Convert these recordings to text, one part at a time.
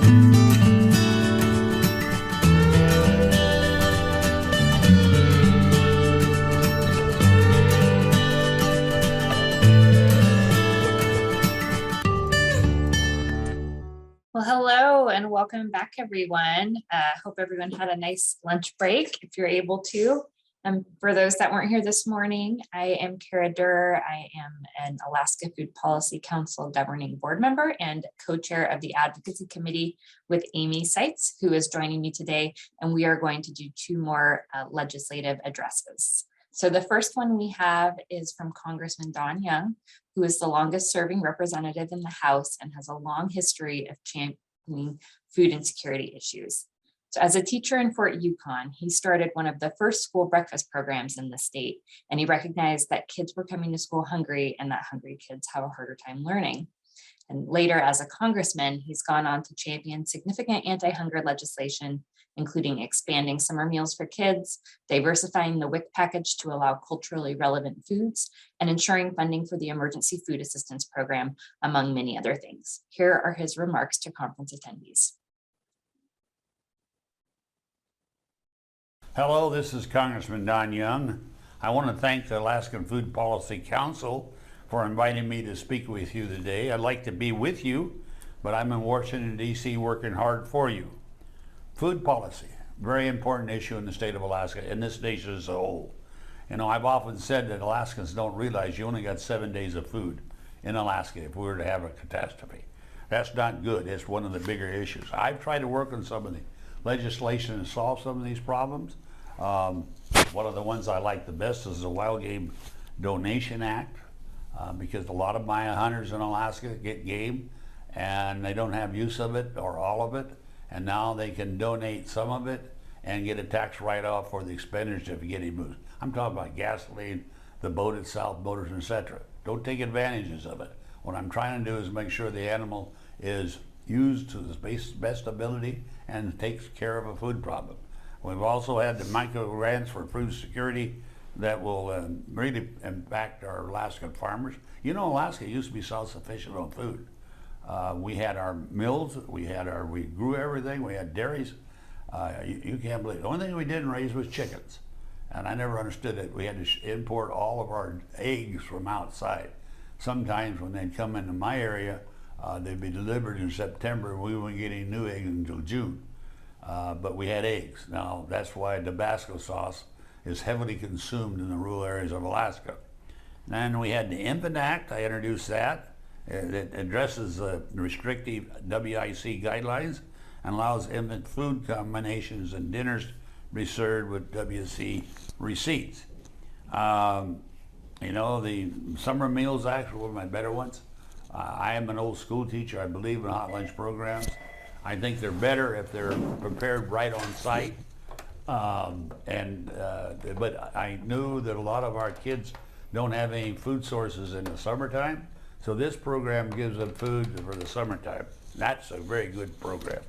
Well, hello and welcome back, everyone. Hope everyone had a nice lunch break, if you're able to. For those that weren't here this morning, I am Kara Durr. I am an Alaska Food Policy Council governing board member and co-chair of the advocacy committee with Amy Seitz, who is joining me today. And we are going to do two more legislative addresses. So the first one we have is from Congressman Don Young, who is the longest serving representative in the House and has a long history of championing food insecurity issues. So as a teacher in Fort Yukon, he started one of the first school breakfast programs in the state, and he recognized that kids were coming to school hungry and that hungry kids have a harder time learning. And later, as a congressman, he's gone on to champion significant anti-hunger legislation, including expanding summer meals for kids, diversifying the WIC package to allow culturally relevant foods, and ensuring funding for the Emergency Food Assistance Program, among many other things. Here are his remarks to conference attendees. Hello, this is Congressman Don Young. I want to thank the Alaskan Food Policy Council for inviting me to speak with you today. I'd like to be with you, but I'm in Washington, D.C. working hard for you. Food policy, very important issue in the state of Alaska and this nation as a whole. You know, I've often said that Alaskans don't realize you only got 7 days of food in Alaska if we were to have a catastrophe. That's not good. It's one of the bigger issues. I've tried to work on some of the legislation and solve some of these problems. One of the ones I like the best is the Wild Game Donation Act, because a lot of my hunters in Alaska get game and they don't have use of it or all of it, and now they can donate some of it and get a tax write-off for the expenditure of getting moose. I'm talking about gasoline, the boat itself, motors, etc. Don't take advantages of it. What I'm trying to do is make sure the animal is used to the best ability and takes care of a food problem. We've also had the micro grants for food security that will really impact our Alaskan farmers. You know, Alaska used to be self-sufficient on food. We had our mills, we grew everything, we had dairies. You can't believe it. The only thing we didn't raise was chickens. And I never understood it. We had to import all of our eggs from outside. Sometimes when they'd come into my area, they'd be delivered in September, and we weren't getting new eggs until June. But we had eggs. Now, that's why Tabasco sauce is heavily consumed in the rural areas of Alaska. Then we had the Infant Act. I introduced that. It addresses restrictive WIC guidelines and allows infant food combinations and dinners to be served with WC receipts. You know, the Summer Meals Act, one of my better ones. I am an old school teacher. I believe in hot lunch programs. I think they're better if they're prepared right on site. But I knew that a lot of our kids don't have any food sources in the summertime, so this program gives them food for the summertime. That's a very good program.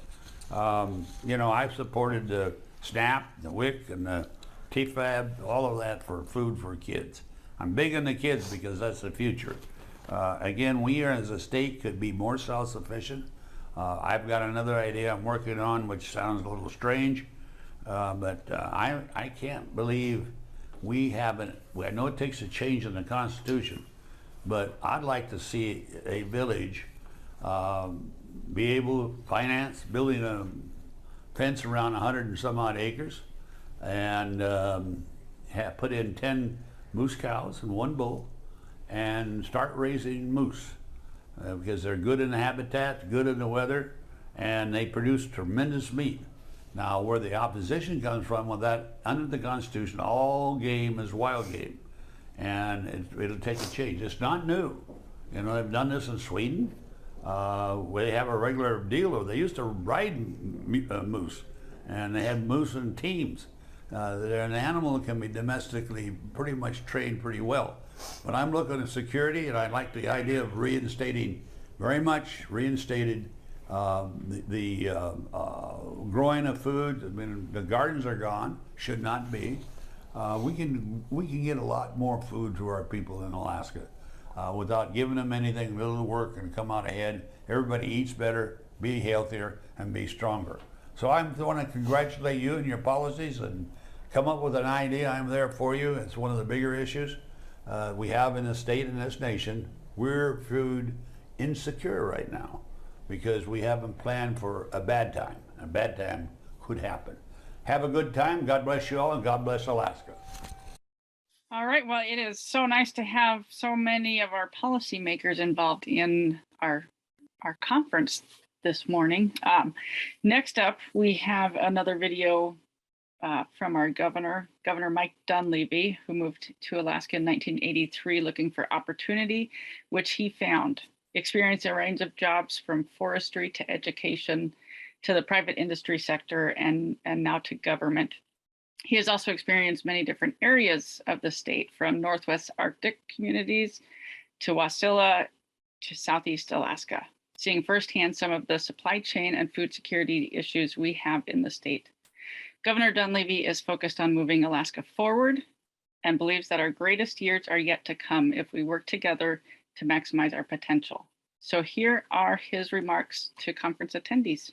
You know, I've supported the SNAP, the WIC, and the TFAB, all of that for food for kids. I'm big on the kids because that's the future. Again, we as a state could be more self-sufficient. I've got another idea I'm working on, which sounds a little strange, but I can't believe we haven't. I know it takes a change in the Constitution, but I'd like to see a village be able to finance building a fence around 100 and some odd acres and put in 10 moose cows and 1 bull and start raising moose. Because they're good in the habitat, good in the weather, and they produce tremendous meat. Now, where the opposition comes from, with that, under the Constitution, all game is wild game, and it'll take a change. It's not new. You know, they've done this in Sweden. Where they have a regular deal. They used to ride moose, and they had moose in teams. They're an animal that can be domestically pretty much trained pretty well. But I'm looking at security, and I like the idea of reinstated the growing of food. I mean, the gardens are gone, should not be. We can get a lot more food to our people in Alaska without giving them anything, little work, and come out ahead. Everybody eats better, be healthier, and be stronger. So I want to congratulate you and your policies and come up with an idea. I'm there for you. It's one of the bigger issues we have in the state and this nation. We're food insecure right now because we haven't planned for a bad time. A bad time could happen. Have a good time. God bless you all, and God bless Alaska. All right. Well, it is so nice to have so many of our policymakers involved in our conference this morning. Next up, we have another video from our governor, Governor Mike Dunleavy, who moved to Alaska in 1983 looking for opportunity, which he found. Experienced a range of jobs from forestry to education to the private industry sector and now to government. He has also experienced many different areas of the state, from Northwest Arctic communities to Wasilla to Southeast Alaska, seeing firsthand some of the supply chain and food security issues we have in the state. Governor Dunleavy is focused on moving Alaska forward and believes that our greatest years are yet to come if we work together to maximize our potential. So here are his remarks to conference attendees.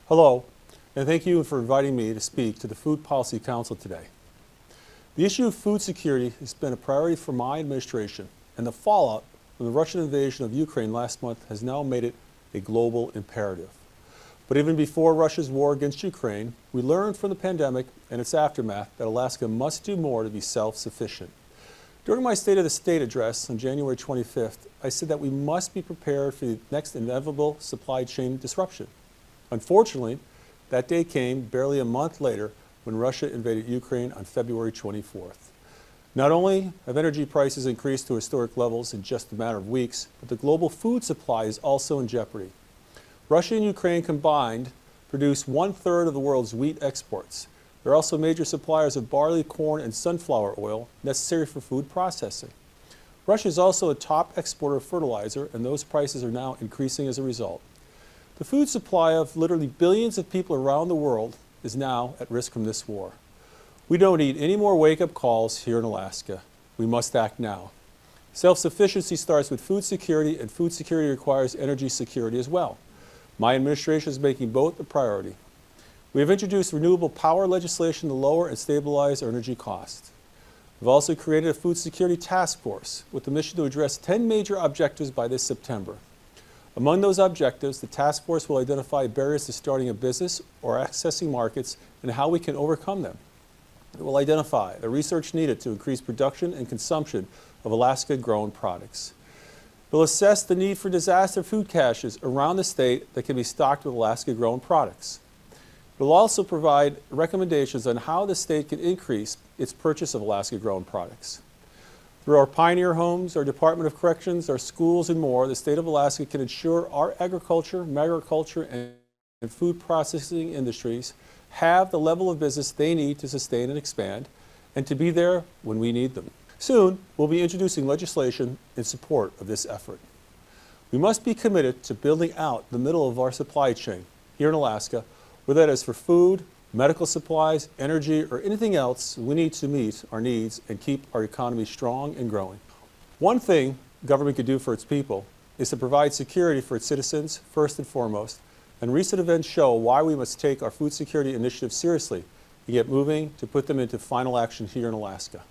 Hello, and thank you for inviting me to speak to the Food Policy Council today. The issue of food security has been a priority for my administration, and the fallout from the Russian invasion of Ukraine last month has now made it a global imperative. But even before Russia's war against Ukraine, we learned from the pandemic and its aftermath that Alaska must do more to be self-sufficient. During my State of the State address on January 25th, I said that we must be prepared for the next inevitable supply chain disruption. Unfortunately, that day came barely a month later when Russia invaded Ukraine on February 24th. Not only have energy prices increased to historic levels in just a matter of weeks, but the global food supply is also in jeopardy. Russia and Ukraine combined produce 1/3 of the world's wheat exports. They're also major suppliers of barley, corn, and sunflower oil necessary for food processing. Russia is also a top exporter of fertilizer, and those prices are now increasing as a result. The food supply of literally billions of people around the world is now at risk from this war. We don't need any more wake-up calls here in Alaska. We must act now. Self-sufficiency starts with food security, and food security requires energy security as well. My administration is making both a priority. We have introduced renewable power legislation to lower and stabilize our energy costs. We've also created a food security task force with the mission to address 10 major objectives by this September. Among those objectives, the task force will identify barriers to starting a business or accessing markets and how we can overcome them. It will identify the research needed to increase production and consumption of Alaska-grown products. It will assess the need for disaster food caches around the state that can be stocked with Alaska-grown products. It will also provide recommendations on how the state can increase its purchase of Alaska-grown products. Through our Pioneer Homes, our Department of Corrections, our schools, and more, the state of Alaska can ensure our agriculture, mariculture, and food processing industries have the level of business they need to sustain and expand, and to be there when we need them. Soon, we'll be introducing legislation in support of this effort. We must be committed to building out the middle of our supply chain here in Alaska, whether that is for food, medical supplies, energy, or anything else we need to meet our needs and keep our economy strong and growing. One thing government could do for its people is to provide security for its citizens first and foremost, and recent events show why we must take our food security initiatives seriously and get moving to put them into final action here in Alaska.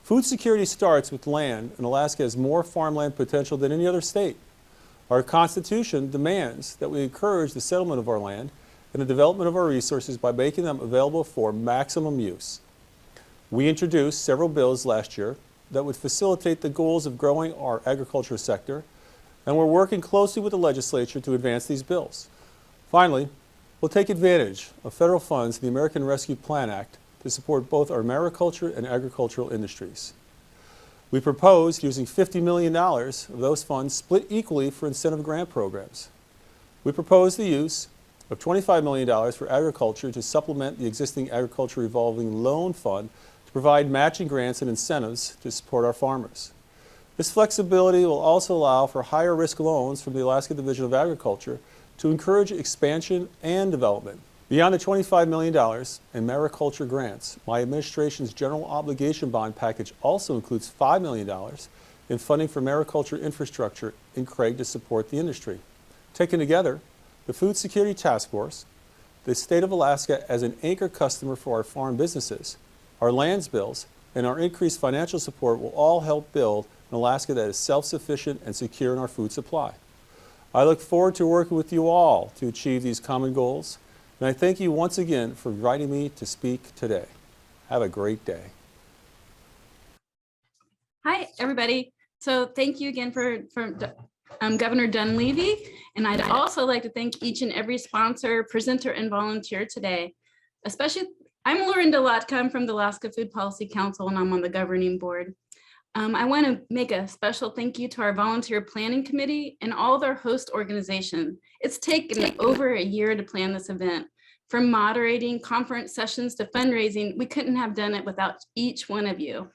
Food security starts with land, and Alaska has more farmland potential than any other state. Our Constitution demands that we encourage the settlement of our land and the development of our resources by making them available for maximum use. We introduced several bills last year that would facilitate the goals of growing our agriculture sector, and we're working closely with the legislature to advance these bills. Finally, we'll take advantage of federal funds in the American Rescue Plan Act to support both our mariculture and agricultural industries. We proposed using $50 million of those funds split equally for incentive grant programs. We proposed the use of $25 million for agriculture to supplement the existing agriculture revolving loan fund to provide matching grants and incentives to support our farmers. This flexibility will also allow for higher risk loans from the Alaska Division of Agriculture to encourage expansion and development. Beyond the $25 million in mariculture grants, my administration's general obligation bond package also includes $5 million in funding for mariculture infrastructure and Craig to support the industry. Taken together, the Food Security Task Force, the state of Alaska as an anchor customer for our farm businesses, our lands bills, and our increased financial support will all help build an Alaska that is self-sufficient and secure in our food supply. I look forward to working with you all to achieve these common goals, and I thank you once again for inviting me to speak today. Have a great day. Hi, everybody. So thank you again for Governor Dunleavy. And I'd also like to thank each and every sponsor, presenter, and volunteer today. Especially, I'm Lorinda Lotka. I'm from the Alaska Food Policy Council, and I'm on the governing board. I want to make a special thank you to our volunteer planning committee and all their host organizations. It's taken over a year to plan this event. From moderating conference sessions to fundraising, we couldn't have done it without each one of you.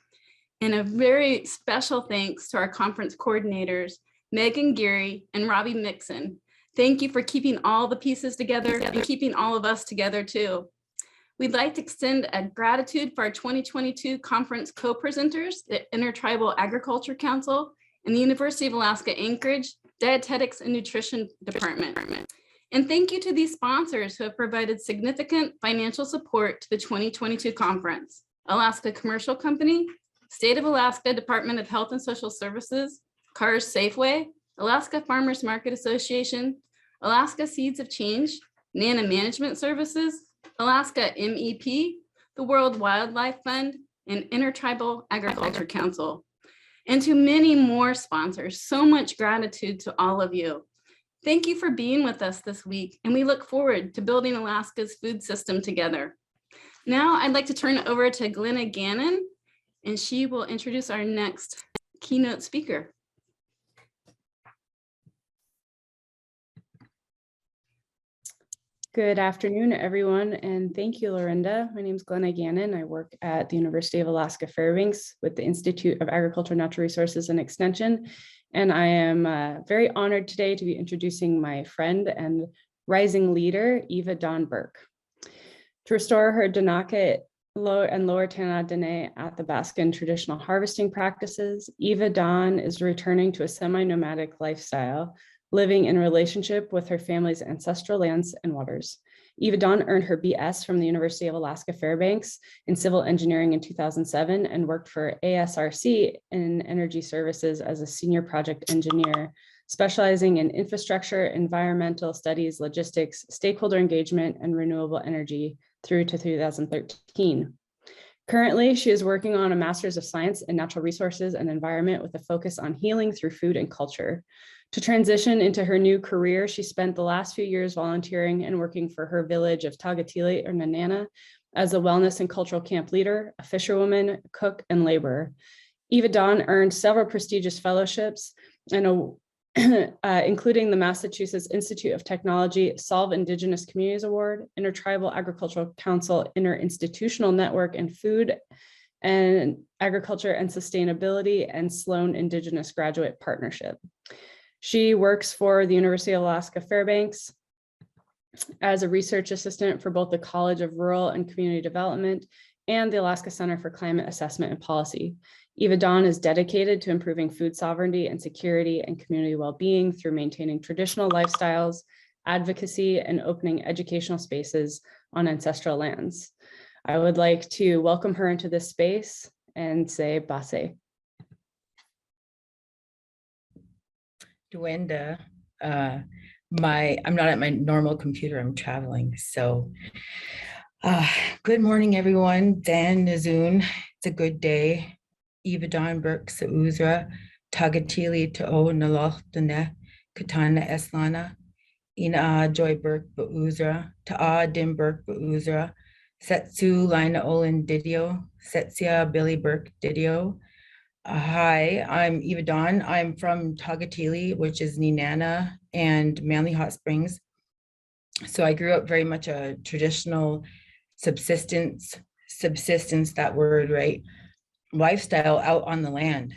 And a very special thanks to our conference coordinators, Megan Geary and Robbie Mixon. Thank you for keeping all the pieces together and keeping all of us together too. We'd like to extend a gratitude for our 2022 conference co-presenters, the Intertribal Agriculture Council and the University of Alaska Anchorage Dietetics and Nutrition Department. And thank you to these sponsors who have provided significant financial support to the 2022 conference: Alaska Commercial Company, State of Alaska Department of Health and Social Services, Cars Safeway, Alaska Farmers Market Association, Alaska Seeds of Change, NANA Management Services, Alaska MEP, the World Wildlife Fund, and Intertribal Agriculture Council. And to many more sponsors, so much gratitude to all of you. Thank you for being with us this week, and we look forward to building Alaska's food system together. Now I'd like to turn it over to Glenna Gannon, and she will introduce our next keynote speaker. Good afternoon, everyone, and thank you, Lorinda. My name is Glenna Gannon. I work at the University of Alaska Fairbanks with the Institute of Agriculture, Natural Resources, and Extension, and I am very honored today to be introducing my friend and rising leader, Eva Burk. To restore her Danaka and Lower Tana Dene Athabascan traditional harvesting practices, Eva Dawn is returning to a semi-nomadic lifestyle, living in relationship with her family's ancestral lands and waters. Eva Dawn earned her BS from the University of Alaska Fairbanks in civil engineering in 2007 and worked for ASRC in energy services as a senior project engineer, specializing in infrastructure, environmental studies, logistics, stakeholder engagement, and renewable energy through to 2013. Currently, she is working on a Master's of Science in Natural Resources and Environment with a focus on healing through food and culture. To transition into her new career, she spent the last few years volunteering and working for her village of Tagatili or Nanana as a wellness and cultural camp leader, a fisherwoman, cook, and laborer. Eva Dawn earned several prestigious fellowships, and including the Massachusetts Institute of Technology Solve Indigenous Communities Award, Intertribal Agricultural Council Interinstitutional Network in Food and Agriculture and Sustainability, and Sloan Indigenous Graduate Partnership. She works for the University of Alaska Fairbanks as a research assistant for both the College of Rural and Community Development and the Alaska Center for Climate Assessment and Policy. Eva Dawn is dedicated to improving food sovereignty and security and community well-being through maintaining traditional lifestyles, advocacy, and opening educational spaces on ancestral lands. I would like to welcome her into this space and say Base. Duenda, I'm not at my normal computer, I'm traveling. So good morning, everyone. Dan Nazoon, it's a good day. Eva Dawn Burk Sauzra, Tagatili Ta'o Nalochtane, Katana Eslana, Ina Joy Burk Bauzra, Ta'a Dim Burk Bauzra, Setsu Lina Olin Didio, Setsia Billy Burk Didio. Hi, I'm Eva Dawn. I'm from Tagatili, which is Nenana and Manly Hot Springs. So I grew up very much a traditional subsistence, that word, right? Lifestyle out on the land.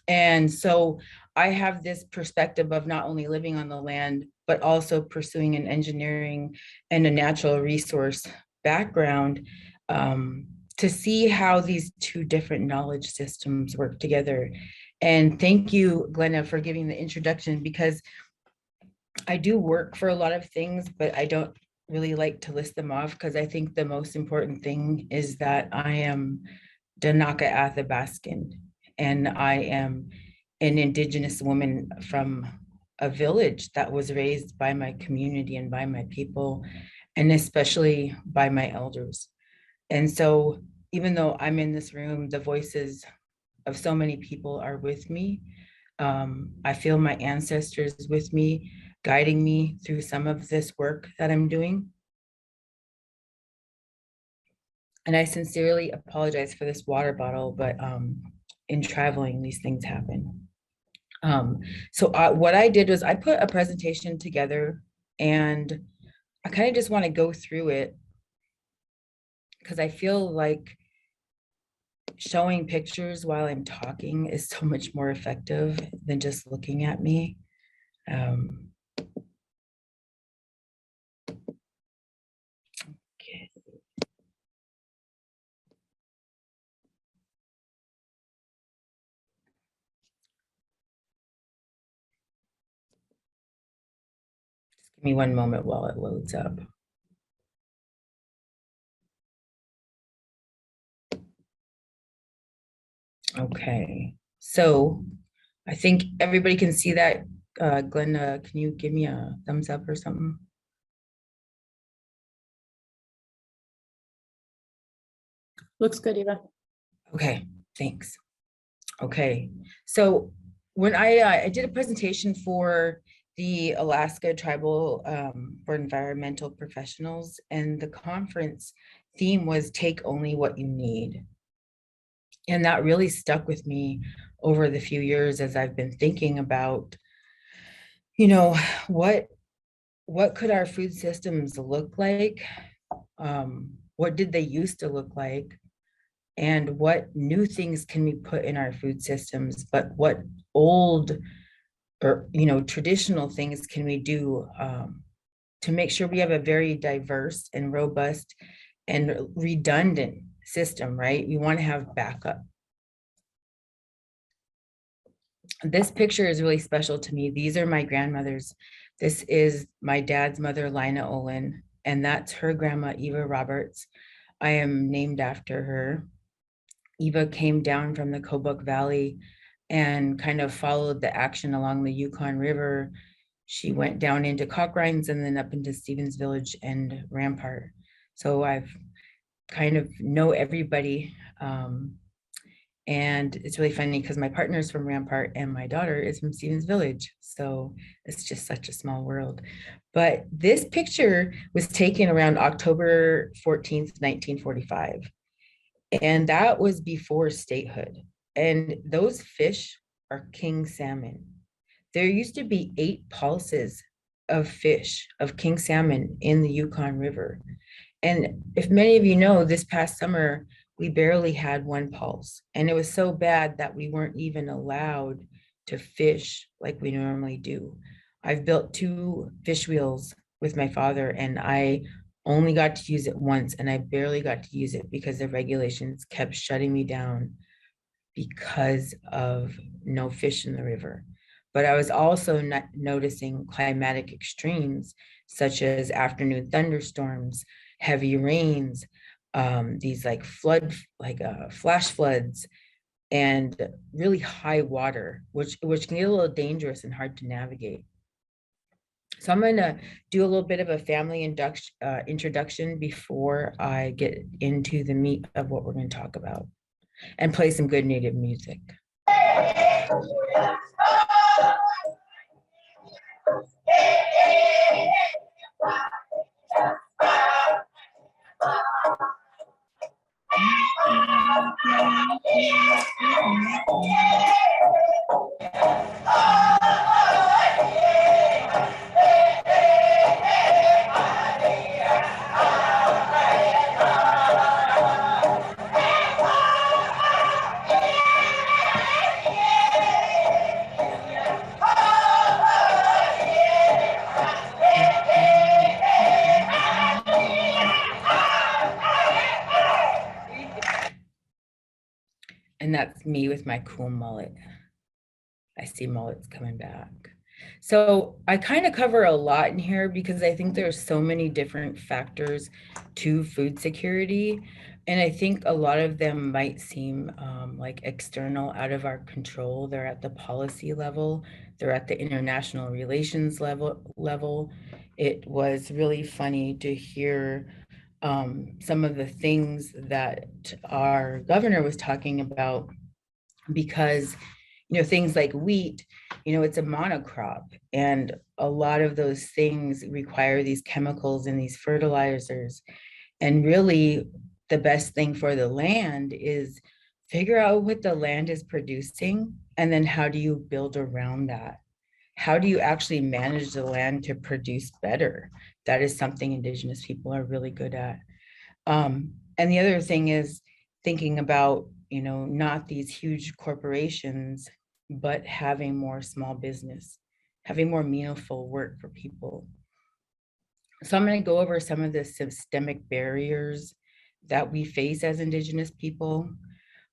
And so I have this perspective of not only living on the land, but also pursuing an engineering and a natural resource background, to see how these two different knowledge systems work together. And thank you, Glenna, for giving the introduction, because I do work for a lot of things, but I don't really like to list them off, because I think the most important thing is that I am Danaka Athabaskan, and I am an Indigenous woman from a village that was raised by my community and by my people, and especially by my elders. And so even though I'm in this room, the voices of so many people are with me. I feel my ancestors with me, guiding me through some of this work that I'm doing. And I sincerely apologize for this water bottle, but in traveling, these things happen. So what I did was I put a presentation together, and I kind of just want to go through it because I feel like showing pictures while I'm talking is so much more effective than just looking at me. Okay. Just give me one moment while it loads up. Okay, so I think everybody can see that. Glenn, can you give me a thumbs up or something? Looks good, Eva. Okay, thanks. Okay, so when I did a presentation for the Alaska Tribal for Environmental Professionals, and the conference theme was "Take Only What You Need." And that really stuck with me over the few years as I've been thinking about, you know, what could our food systems look like? What did they used to look like? And what new things can we put in our food systems? But what old or traditional things can we do to make sure we have a very diverse and robust and redundant system, right? We want to have backup. This picture is really special to me. These are my grandmothers. This is my dad's mother, Lina Olin, and that's her grandma, Eva Roberts. I am named after her. Eva came down from the Kobuk Valley and kind of followed the action along the Yukon River. She went down into Cochrines and then up into Stevens Village and Rampart. So I've kind of know everybody. And it's really funny because my partner is from Rampart and my daughter is from Stevens Village. So it's just such a small world. But this picture was taken around October 14th, 1945. And that was before statehood. And those fish are king salmon. There used to be 8 pulses of fish, of king salmon in the Yukon River. And if many of you know, this past summer, we barely had 1 pulse. And it was so bad that we weren't even allowed to fish like we normally do. I've built 2 fish wheels with my father, and I only got to use it once, and I barely got to use it because the regulations kept shutting me down because of no fish in the river. But I was also not noticing climatic extremes, such as afternoon thunderstorms, heavy rains, these like flash floods, and really high water, which can get a little dangerous and hard to navigate. So I'm going to do a little bit of a family introduction before I get into the meat of what we're going to talk about, and play some good native music. And that's me with my cool mullet. I see mullets coming back. So I kind of cover a lot in here because I think there's so many different factors to food security. And I think a lot of them might seem like external, out of our control. They're at the policy level, they're at the international relations level. It was really funny to hear some of the things that our governor was talking about, because things like wheat, it's a monocrop, and a lot of those things require these chemicals and these fertilizers. And really, the best thing for the land is figure out what the land is producing, and then how do you build around that? How do you actually manage the land to produce better? That is something Indigenous people are really good at. And the other thing is thinking about, not these huge corporations, but having more small business, having more meaningful work for people. So I'm going to go over some of the systemic barriers that we face as Indigenous people.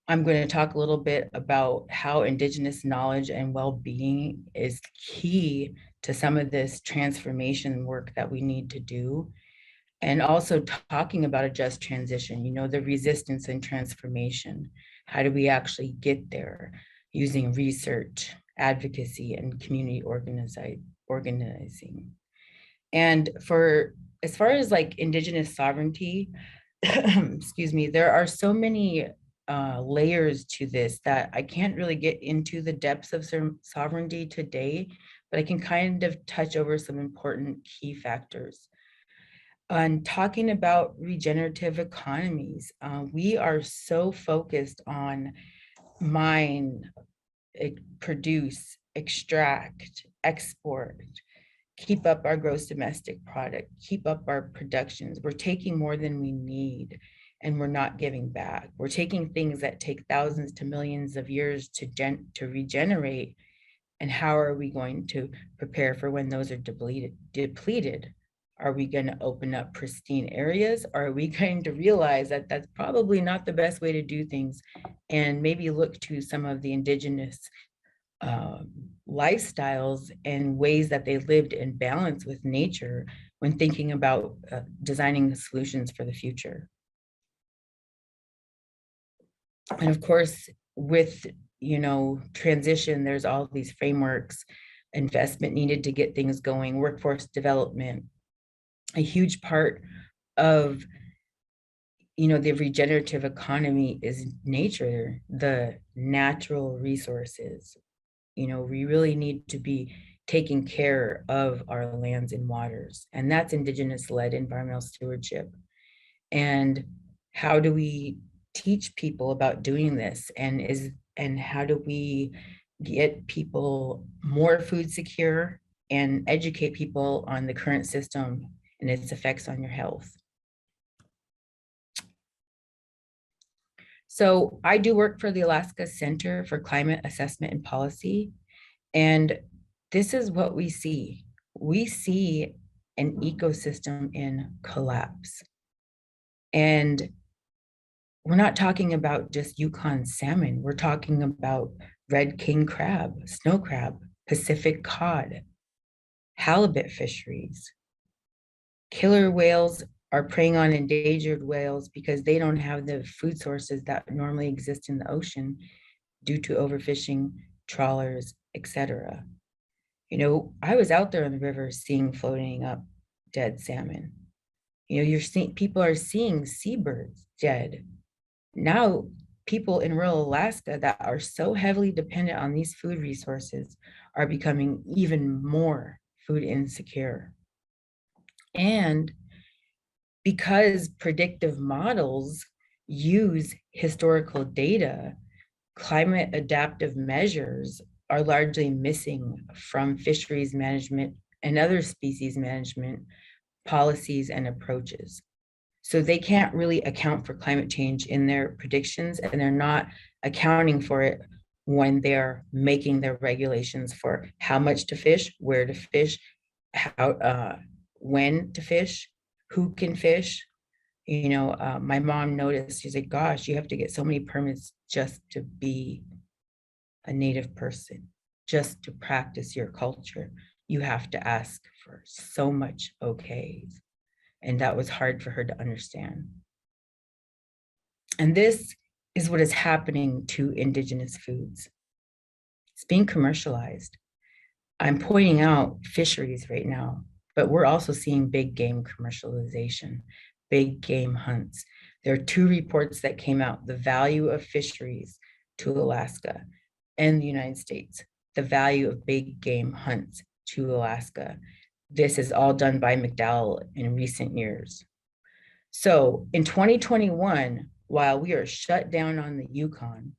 I'm going to talk a little bit about how Indigenous knowledge and well-being is key to some of this transformation work that we need to do. And also talking about a just transition, the resistance and transformation. How do we actually get there using research, advocacy, and community organizing? And as far as like Indigenous sovereignty, excuse me, there are so many layers to this that I can't really get into the depths of sovereignty today, but I can kind of touch over some important key factors. And talking about regenerative economies, we are so focused on mine, produce, extract, export, keep up our gross domestic product, keep up our productions. We're taking more than we need, and we're not giving back. We're taking things that take thousands to millions of years to regenerate. And how are we going to prepare for when those are depleted? Are we going to open up pristine areas? Or are we going to realize that that's probably not the best way to do things, and maybe look to some of the Indigenous lifestyles and ways that they lived in balance with nature when thinking about designing the solutions for the future? And of course, with transition, there's all these frameworks, investment needed to get things going, workforce development. A huge part of the regenerative economy is nature, the natural resources. We really need to be taking care of our lands and waters, and that's Indigenous-led environmental stewardship. And how do we teach people about doing this, and how do we get people more food secure and educate people on the current system and its effects on your health? So I do work for the Alaska Center for Climate Assessment and Policy, and this is what we see. We see an ecosystem in collapse. And we're not talking about just Yukon salmon. We're talking about red king crab, snow crab, Pacific cod, halibut fisheries. Killer whales are preying on endangered whales because they don't have the food sources that normally exist in the ocean due to overfishing, trawlers, etc. I was out there in the river seeing floating up dead salmon. People are seeing seabirds dead. Now, people in rural Alaska that are so heavily dependent on these food resources are becoming even more food insecure. And because predictive models use historical data, climate adaptive measures are largely missing from fisheries management and other species management policies and approaches. So they can't really account for climate change in their predictions, and they're not accounting for it when they're making their regulations for how much to fish, where to fish, how, when to fish, who can fish. My mom noticed, she's like, gosh, you have to get so many permits just to be a Native person. just to practice your culture, you have to ask for so much okays. And that was hard for her to understand. And this is what is happening to Indigenous foods. It's being commercialized. I'm pointing out fisheries right now, but we're also seeing big game commercialization, big game hunts. There are two reports that came out, the value of fisheries to Alaska and the United States, the value of big game hunts to Alaska. This is all done by McDowell in recent years. So in 2021, while we are shut down on the Yukon,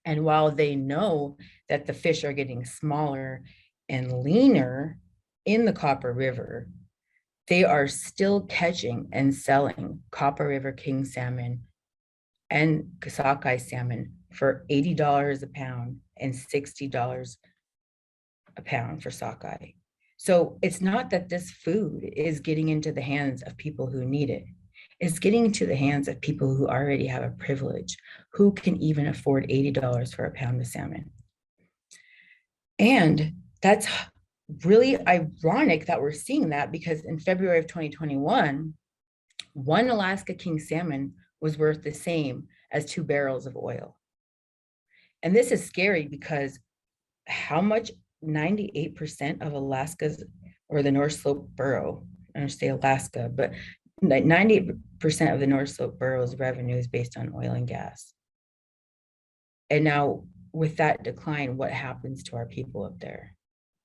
and while they know that the fish are getting smaller and leaner in the Copper River, they are still catching and selling Copper River king salmon and sockeye salmon for $80 a pound and $60 a pound for sockeye. So it's not that this food is getting into the hands of people who need it. It's getting into the hands of people who already have a privilege, who can even afford $80 for a pound of salmon. And that's really ironic that we're seeing that, because in February of 2021, one Alaska king salmon was worth the same as 2 barrels of oil. And this is scary because how much 98% of Alaska's, or the North Slope borough, I don't say Alaska, but 98% of the North Slope borough's revenue is based on oil and gas. And now with that decline, what happens to our people up there?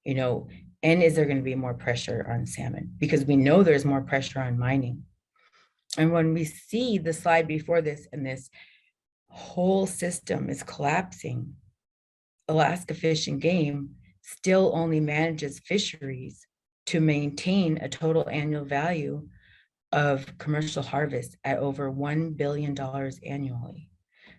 You know, and is there going to be more pressure on salmon? Because we know there's more pressure on mining. And when we see the slide before this, and this whole system is collapsing, Alaska Fish and Game still only manages fisheries to maintain a total annual value of commercial harvest at over $1 billion annually.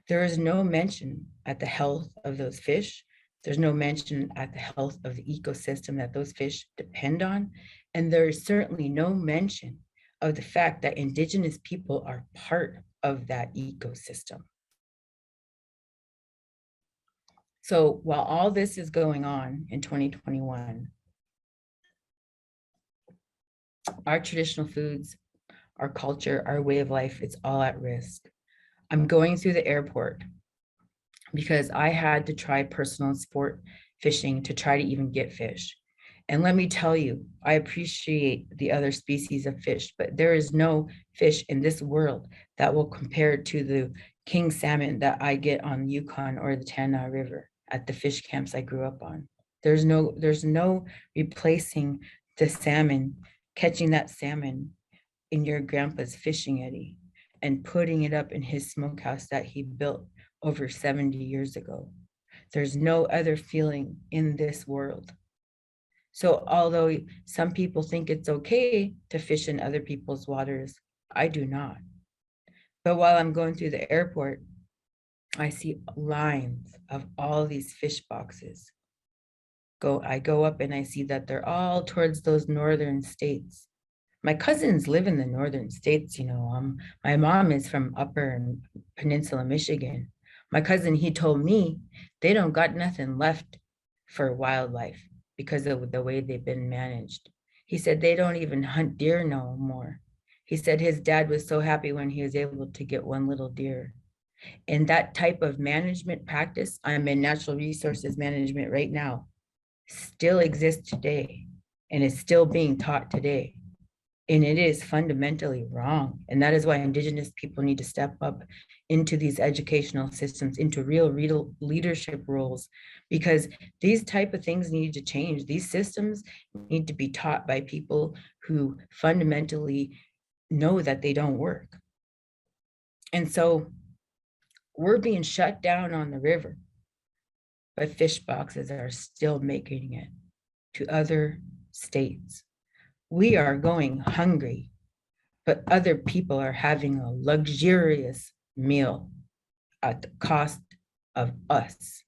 There is no mention at the health of those fish. There's no mention at the health of the ecosystem that those fish depend on. And there is certainly no mention of the fact that Indigenous people are part of that ecosystem. So while all this is going on in 2021, our traditional foods, our culture, our way of life, it's all at risk. I'm going through the airport because I had to try personal sport fishing to try to even get fish. And let me tell you, I appreciate the other species of fish, but there is no fish in this world that will compare to the king salmon that I get on the Yukon or the Tanana River at the fish camps I grew up on. There's no replacing the salmon, catching that salmon in your grandpa's fishing eddy and putting it up in his smokehouse that he built over 70 years ago. There's no other feeling in this world. So although some people think it's okay to fish in other people's waters, I do not. But while I'm going through the airport, I see lines of all these fish boxes. I go up and I see that they're all towards those northern states. My cousins live in the northern states, you know. My mom is from Upper and Peninsula, Michigan. My cousin, he told me they don't got nothing left for wildlife because of the way they've been managed. He said they don't even hunt deer no more. He said his dad was so happy when he was able to get one little deer. And that type of management practice, I'm in natural resources management right now, still exists today and is still being taught today. And it is fundamentally wrong. And that is why Indigenous people need to step up into these educational systems, into real leadership roles, because these type of things need to change. These systems need to be taught by people who fundamentally know that they don't work. And so we're being shut down on the river, but fish boxes are still making it to other states. We are going hungry, but other people are having a luxurious meal at the cost of us.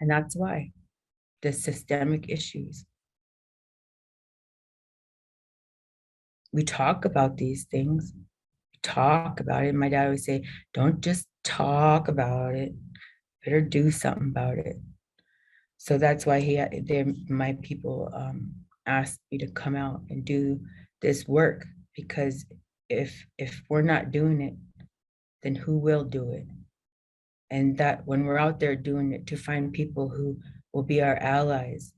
And that's why the systemic issues. We talk about these things, talk about it. My dad would say, don't just talk about it, better do something about it. So that's why my people asked me to come out and do this work, because if we're not doing it, then who will do it? And that when we're out there doing it, to find people who will be our allies,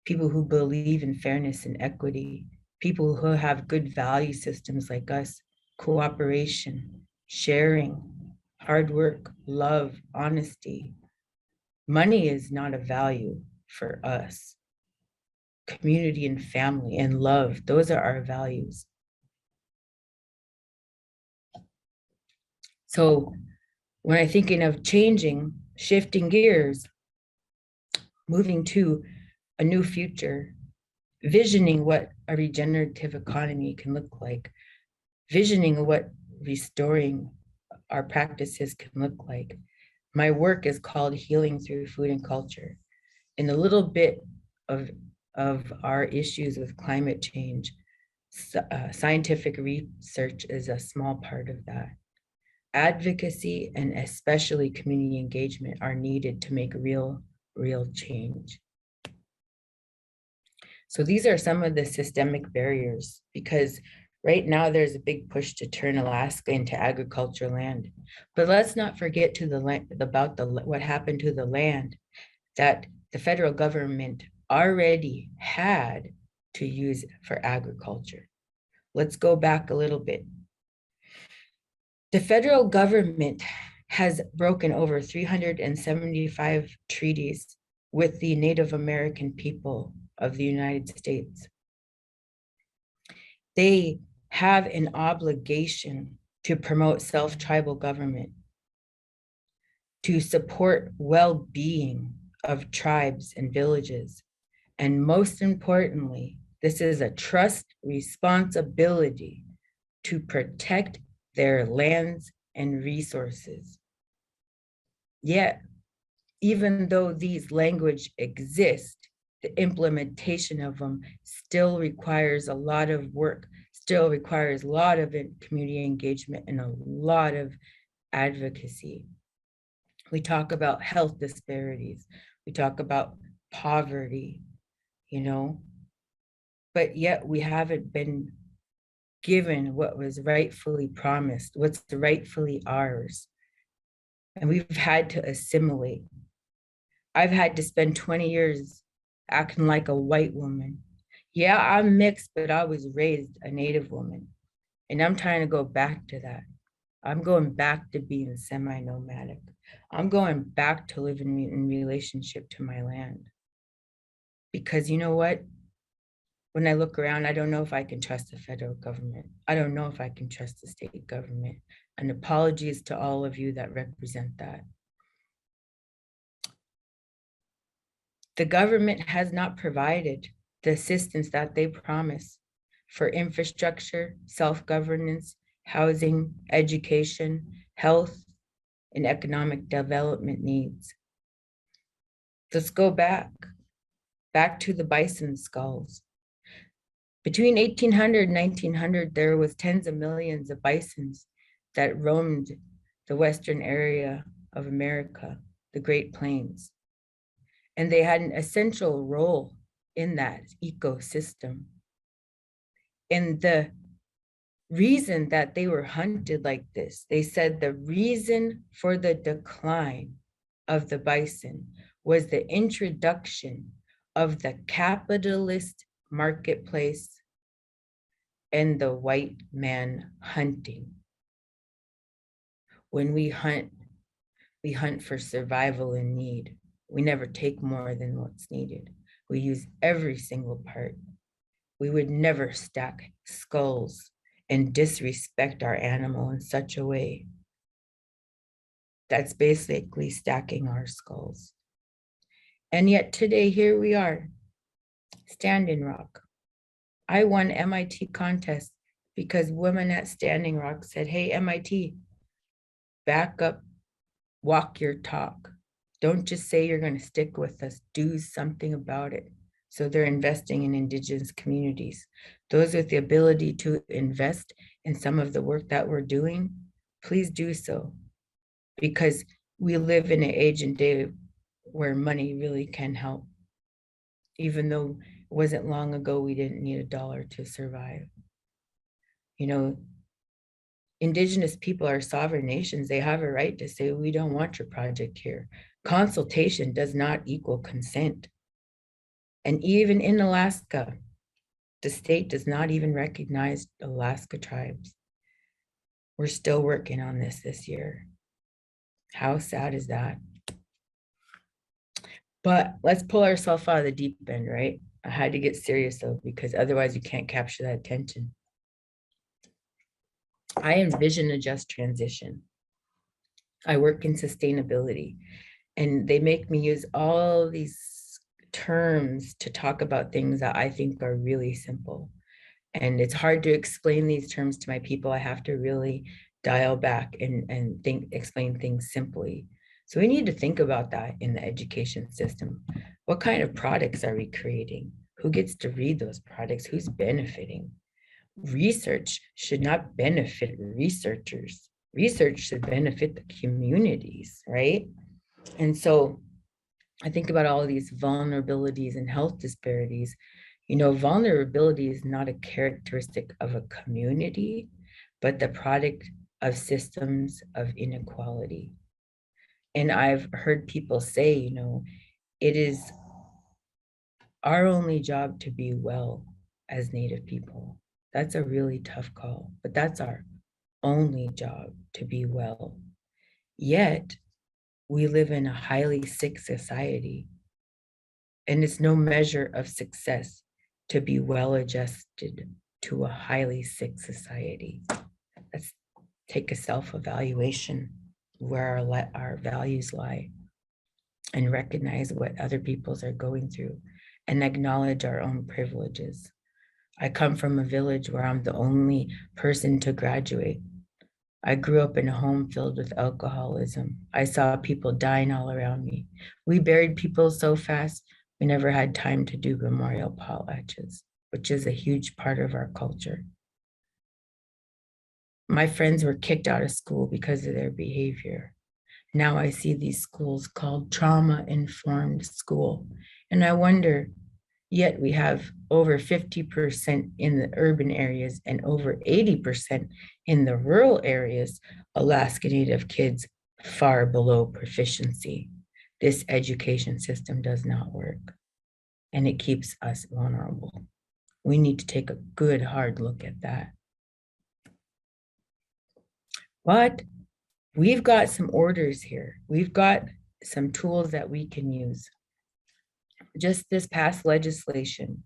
people who believe in fairness and equity, people who have good value systems like us, cooperation, sharing, hard work, love, honesty. Money is not a value for us. Community and family and love, those are our values. So when I'm thinking of changing, shifting gears, moving to a new future, visioning what a regenerative economy can look like, visioning what restoring our practices can look like. My work is called Healing Through Food and Culture. And a little bit of our issues with climate change, scientific research is a small part of that. Advocacy and especially community engagement are needed to make real change. So these are some of the systemic barriers, because right now there's a big push to turn Alaska into agricultural land. But let's not forget to the land about what happened to the land that the federal government already had to use for agriculture. Let's go back a little bit. The federal government has broken over 375 treaties with the Native American people of the United States. They have an obligation to promote self-tribal government, to support well-being of tribes and villages. And most importantly, this is a trust responsibility to protect their lands and resources. Yet, even though these language exist, the implementation of them still requires a lot of work, still requires a lot of community engagement and a lot of advocacy. We talk about health disparities, we talk about poverty, but yet we haven't been given what was rightfully promised, what's rightfully ours. And we've had to assimilate. I've had to spend 20 years acting like a white woman. Yeah, I'm mixed, but I was raised a Native woman. And I'm trying to go back to that. I'm going back to being semi-nomadic. I'm going back to living in relationship to my land. Because you know what? When I look around, I don't know if I can trust the federal government. I don't know if I can trust the state government. And apologies to all of you that represent that. The government has not provided the assistance that they promise for infrastructure, self-governance, housing, education, health, and economic development needs. Let's go back to the bison skulls. Between 1800 and 1900, there was tens of millions of bisons that roamed the western area of America, the Great Plains. And they had an essential role in that ecosystem. And the reason that they were hunted like this, they said the reason for the decline of the bison was the introduction of the capitalist marketplace and the white man hunting. When we hunt for survival and need. We never take more than what's needed. We use every single part. We would never stack skulls and disrespect our animal in such a way. That's basically stacking our skulls. And yet today, here we are, Standing Rock. I won MIT contest because women at Standing Rock said, hey, MIT, back up, walk your talk. Don't just say you're going to stick with us, do something about it. So they're investing in Indigenous communities. Those with the ability to invest in some of the work that we're doing, please do so. Because we live in an age and day where money really can help, even though it wasn't long ago we didn't need a dollar to survive. You know, Indigenous people are sovereign nations. They have a right to say, we don't want your project here. Consultation does not equal consent. And even in Alaska, the state does not even recognize Alaska tribes. We're still working on this year. How sad is that? But let's pull ourselves out of the deep end, right? I had to get serious though, because otherwise you can't capture that attention. I envision a just transition. I work in sustainability, and they make me use all these terms to talk about things that I think are really simple. And it's hard to explain these terms to my people. I have to really dial back and explain things simply. So we need to think about that in the education system. What kind of products are we creating? Who gets to read those products? Who's benefiting? Research should not benefit researchers. Research should benefit the communities, right? And so I think about all of these vulnerabilities and health disparities. You know, vulnerability is not a characteristic of a community, but the product of systems of inequality. And I've heard people say, you know, it is our only job to be well as Native people. That's a really tough call, but that's our only job, to be well. Yet, we live in a highly sick society, and it's no measure of success to be well adjusted to a highly sick society. Let's take a self-evaluation where our values lie, and recognize what other people's are going through, and acknowledge our own privileges. I come from a village where I'm the only person to graduate. I grew up in a home filled with alcoholism. I saw people dying all around me. We buried people so fast, we never had time to do memorial potlatches, which is a huge part of our culture. My friends were kicked out of school because of their behavior. Now I see these schools called trauma-informed school. And I wonder, yet we have over 50% in the urban areas and over 80% in the rural areas, Alaska Native kids far below proficiency. This education system does not work, and it keeps us vulnerable. We need to take a good hard look at that. But we've got some orders here. We've got some tools that we can use. Just this past legislation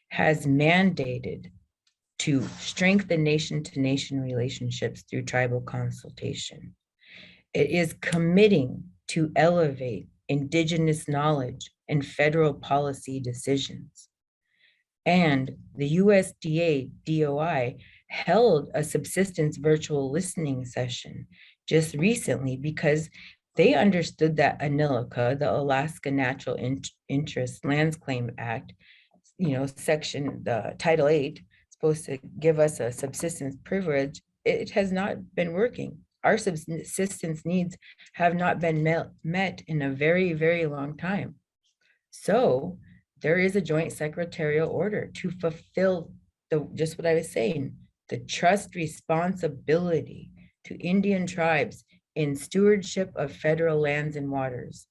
has mandated to strengthen nation-to-nation relationships through tribal consultation. It is committing to elevate Indigenous knowledge in federal policy decisions. And the USDA DOI held a subsistence virtual listening session just recently because they understood that ANILCA, the Alaska Natural Interest Lands Claim Act, you know, the Title 8, supposed to give us a subsistence privilege. It has not been working. Our subsistence needs have not been met in a very, very long time. So there is a joint secretarial order to fulfill just what I was saying, the trust responsibility to Indian tribes in stewardship of federal lands and waters.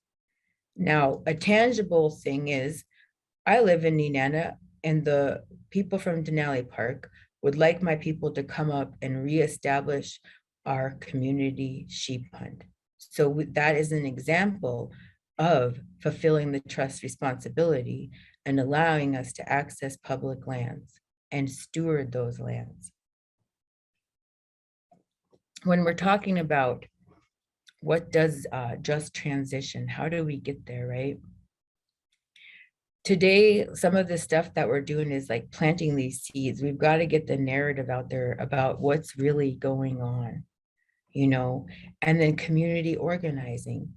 Now, a tangible thing is, I live in Nenana, and the people from Denali Park would like my people to come up and reestablish our community sheep hunt. So that is an example of fulfilling the trust responsibility and allowing us to access public lands and steward those lands. When we're talking about what does just transition, how do we get there, right? Today, some of the stuff that we're doing is like planting these seeds. We've got to get the narrative out there about what's really going on, you know, and then community organizing,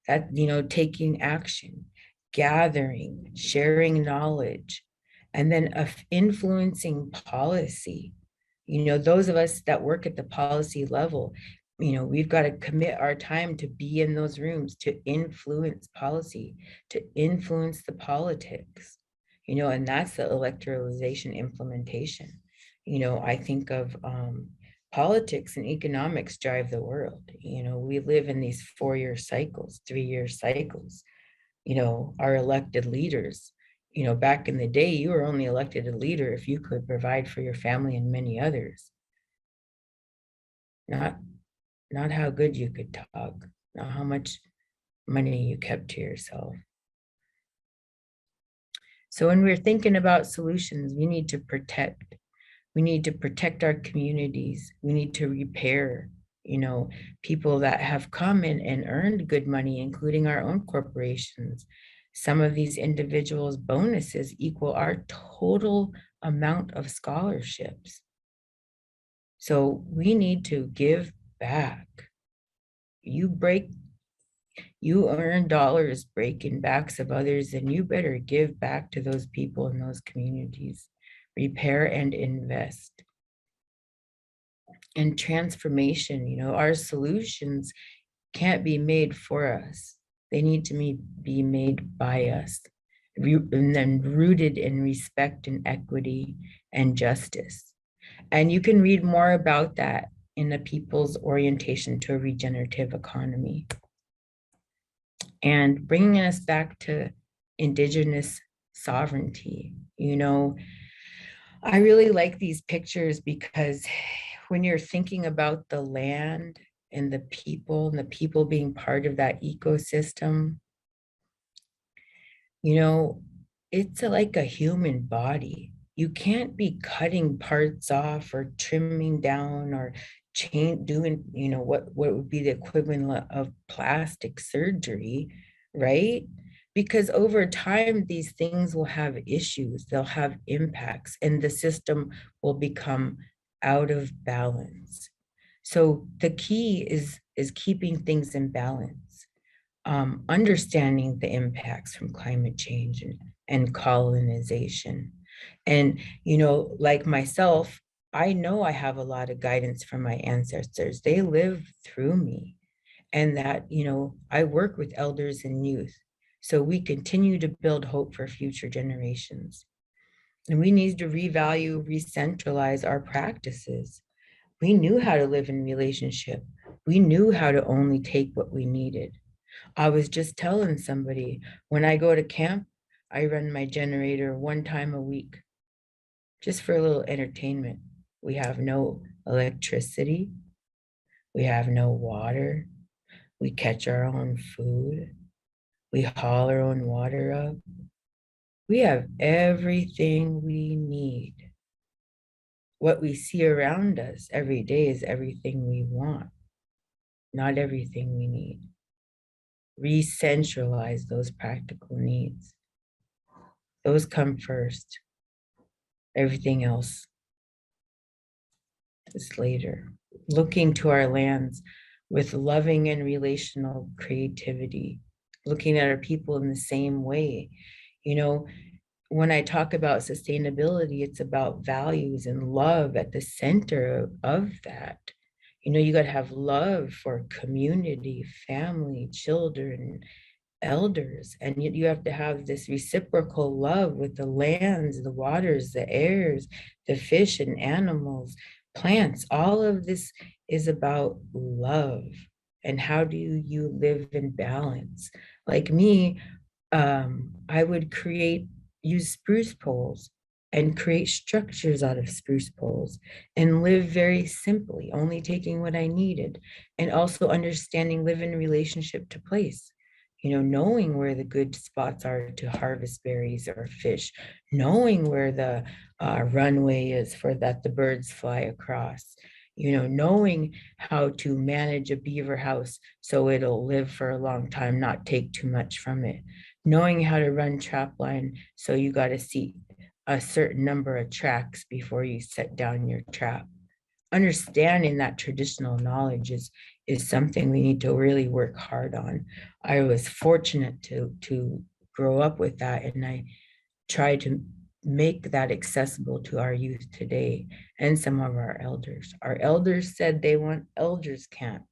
that, you know, taking action, gathering, sharing knowledge, and then influencing policy. You know, those of us that work at the policy level, We've got to commit our time to be in those rooms, to influence policy, to influence the politics, and that's the electoralization implementation. I think of politics and economics drive the world. We live in these 4-year cycles, 3-year cycles. Our elected leaders, back in the day, you were only elected a leader if you could provide for your family and many others. Not how good you could talk, not how much money you kept to yourself. So when we're thinking about solutions, we need to protect. We need to protect our communities. We need to repair, people that have come in and earned good money, including our own corporations. Some of these individuals' bonuses equal our total amount of scholarships. So we need to give back. You earn dollars breaking backs of others, and you better give back to those people in those communities. Repair and invest. And transformation, our solutions can't be made for us. They need to be made by us, and then rooted in respect and equity and justice. And you can read more about that in the People's Orientation to a Regenerative Economy. And bringing us back to Indigenous sovereignty, I really like these pictures because when you're thinking about the land and the people being part of that ecosystem, it's like a human body. You can't be cutting parts off or trimming down or doing, what would be the equivalent of plastic surgery, right? Because over time, these things will have issues, they'll have impacts, and the system will become out of balance. So the key is keeping things in balance, understanding the impacts from climate change and colonization. And, like myself, I know I have a lot of guidance from my ancestors. They live through me. And that, I work with elders and youth. So we continue to build hope for future generations. And we need to revalue, re-centralize our practices. We knew how to live in relationship. We knew how to only take what we needed. I was just telling somebody, when I go to camp, I run my generator 1 time a week, just for a little entertainment. We have no electricity. We have no water. We catch our own food. We haul our own water up. We have everything we need. What we see around us every day is everything we want, not everything we need. Re-centralize those practical needs. Those come first. Everything else is later. Looking to our lands with loving and relational creativity, looking at our people in the same way. When I talk about sustainability, it's about values and love at the center of that. You got to have love for community, family, children, elders, and you have to have this reciprocal love with the lands, the waters, the airs, the fish and animals, plants. All of this is about love. And how do you live in balance? Like me, I would use spruce poles and create structures out of spruce poles and live very simply, only taking what I needed, and also understanding live in relationship to place. Knowing where the good spots are to harvest berries or fish, knowing where the runway is for that the birds fly across, knowing how to manage a beaver house so it'll live for a long time, not take too much from it, knowing how to run trap line so you got to see a certain number of tracks before you set down your trap. Understanding that traditional knowledge is something we need to really work hard on. I was fortunate to grow up with that, and I try to make that accessible to our youth today and some of our elders. Our elders said they want elders camp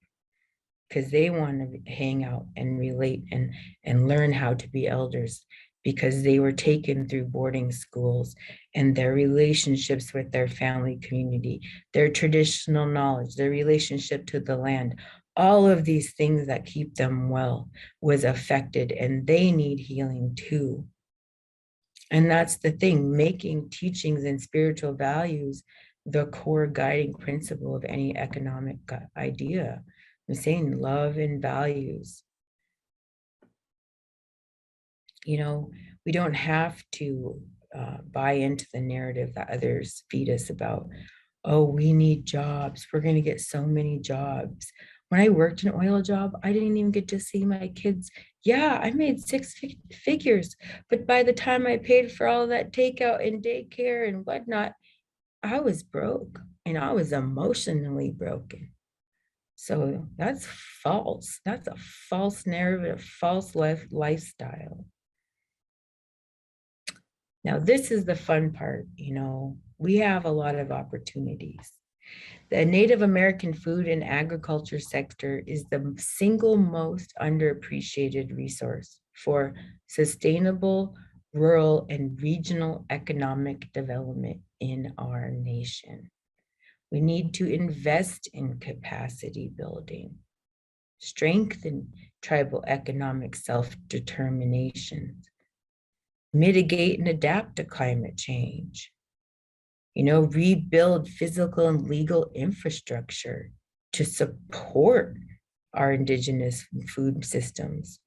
because they want to hang out and relate and learn how to be elders, because they were taken through boarding schools, and their relationships with their family community, their traditional knowledge, their relationship to the land, all of these things that keep them well was affected, and they need healing too. And that's the thing, making teachings and spiritual values the core guiding principle of any economic idea. I'm saying love and values. You know, we don't have to buy into the narrative that others feed us about, oh, we need jobs. We're going to get so many jobs. When I worked an oil job, I didn't even get to see my kids. Yeah, I made six figures, but by the time I paid for all that takeout and daycare and whatnot, I was broke, and I was emotionally broken. So that's false. That's a false narrative, a false lifestyle. Now, this is the fun part, you know, we have a lot of opportunities. The Native American food and agriculture sector is the single most underappreciated resource for sustainable rural and regional economic development in our nation. We need to invest in capacity building, strengthen tribal economic self-determination, mitigate and adapt to climate change, you know, rebuild physical and legal infrastructure to support our Indigenous food systems.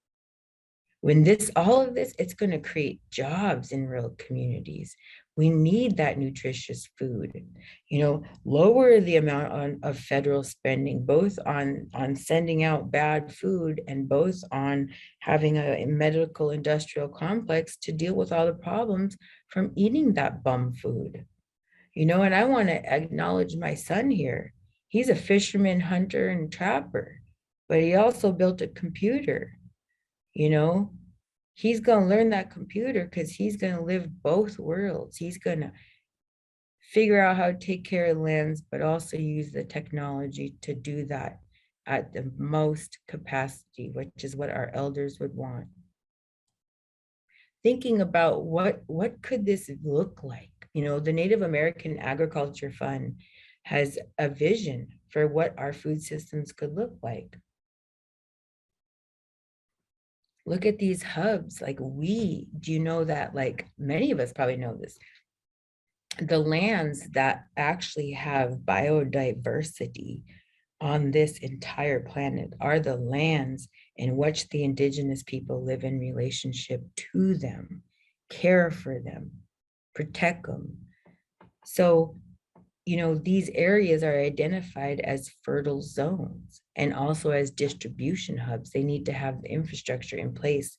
When all of this, it's going to create jobs in rural communities. We need that nutritious food, you know, lower the amount of federal spending, both on sending out bad food and both on having a medical industrial complex to deal with all the problems from eating that bum food. You know, and I want to acknowledge my son here. He's a fisherman, hunter, and trapper, but he also built a computer. You know, he's going to learn that computer because he's going to live both worlds. He's going to figure out how to take care of lands, but also use the technology to do that at the most capacity, which is what our elders would want. Thinking about what could this look like? You know, the Native American Agriculture Fund has a vision for what our food systems could look like. Look at these hubs. Like do you know that, like many of us probably know this, the lands that actually have biodiversity on this entire planet are the lands in which the Indigenous people live in relationship to them, care for them, protect them. So, you know, these areas are identified as fertile zones and also as distribution hubs. They need to have the infrastructure in place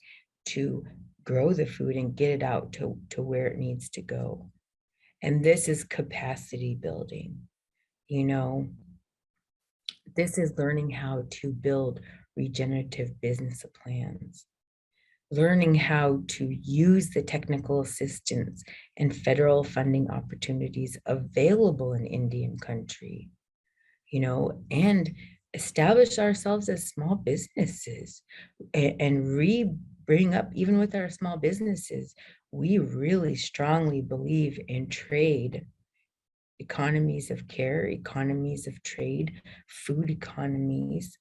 to grow the food and get it out to where it needs to go. And this is capacity building. You know, this is learning how to build regenerative business plans, learning how to use the technical assistance and federal funding opportunities available in Indian country, you know, and establish ourselves as small businesses and bring up, even with our small businesses, we really strongly believe in trade, economies of care, economies of trade, food economies.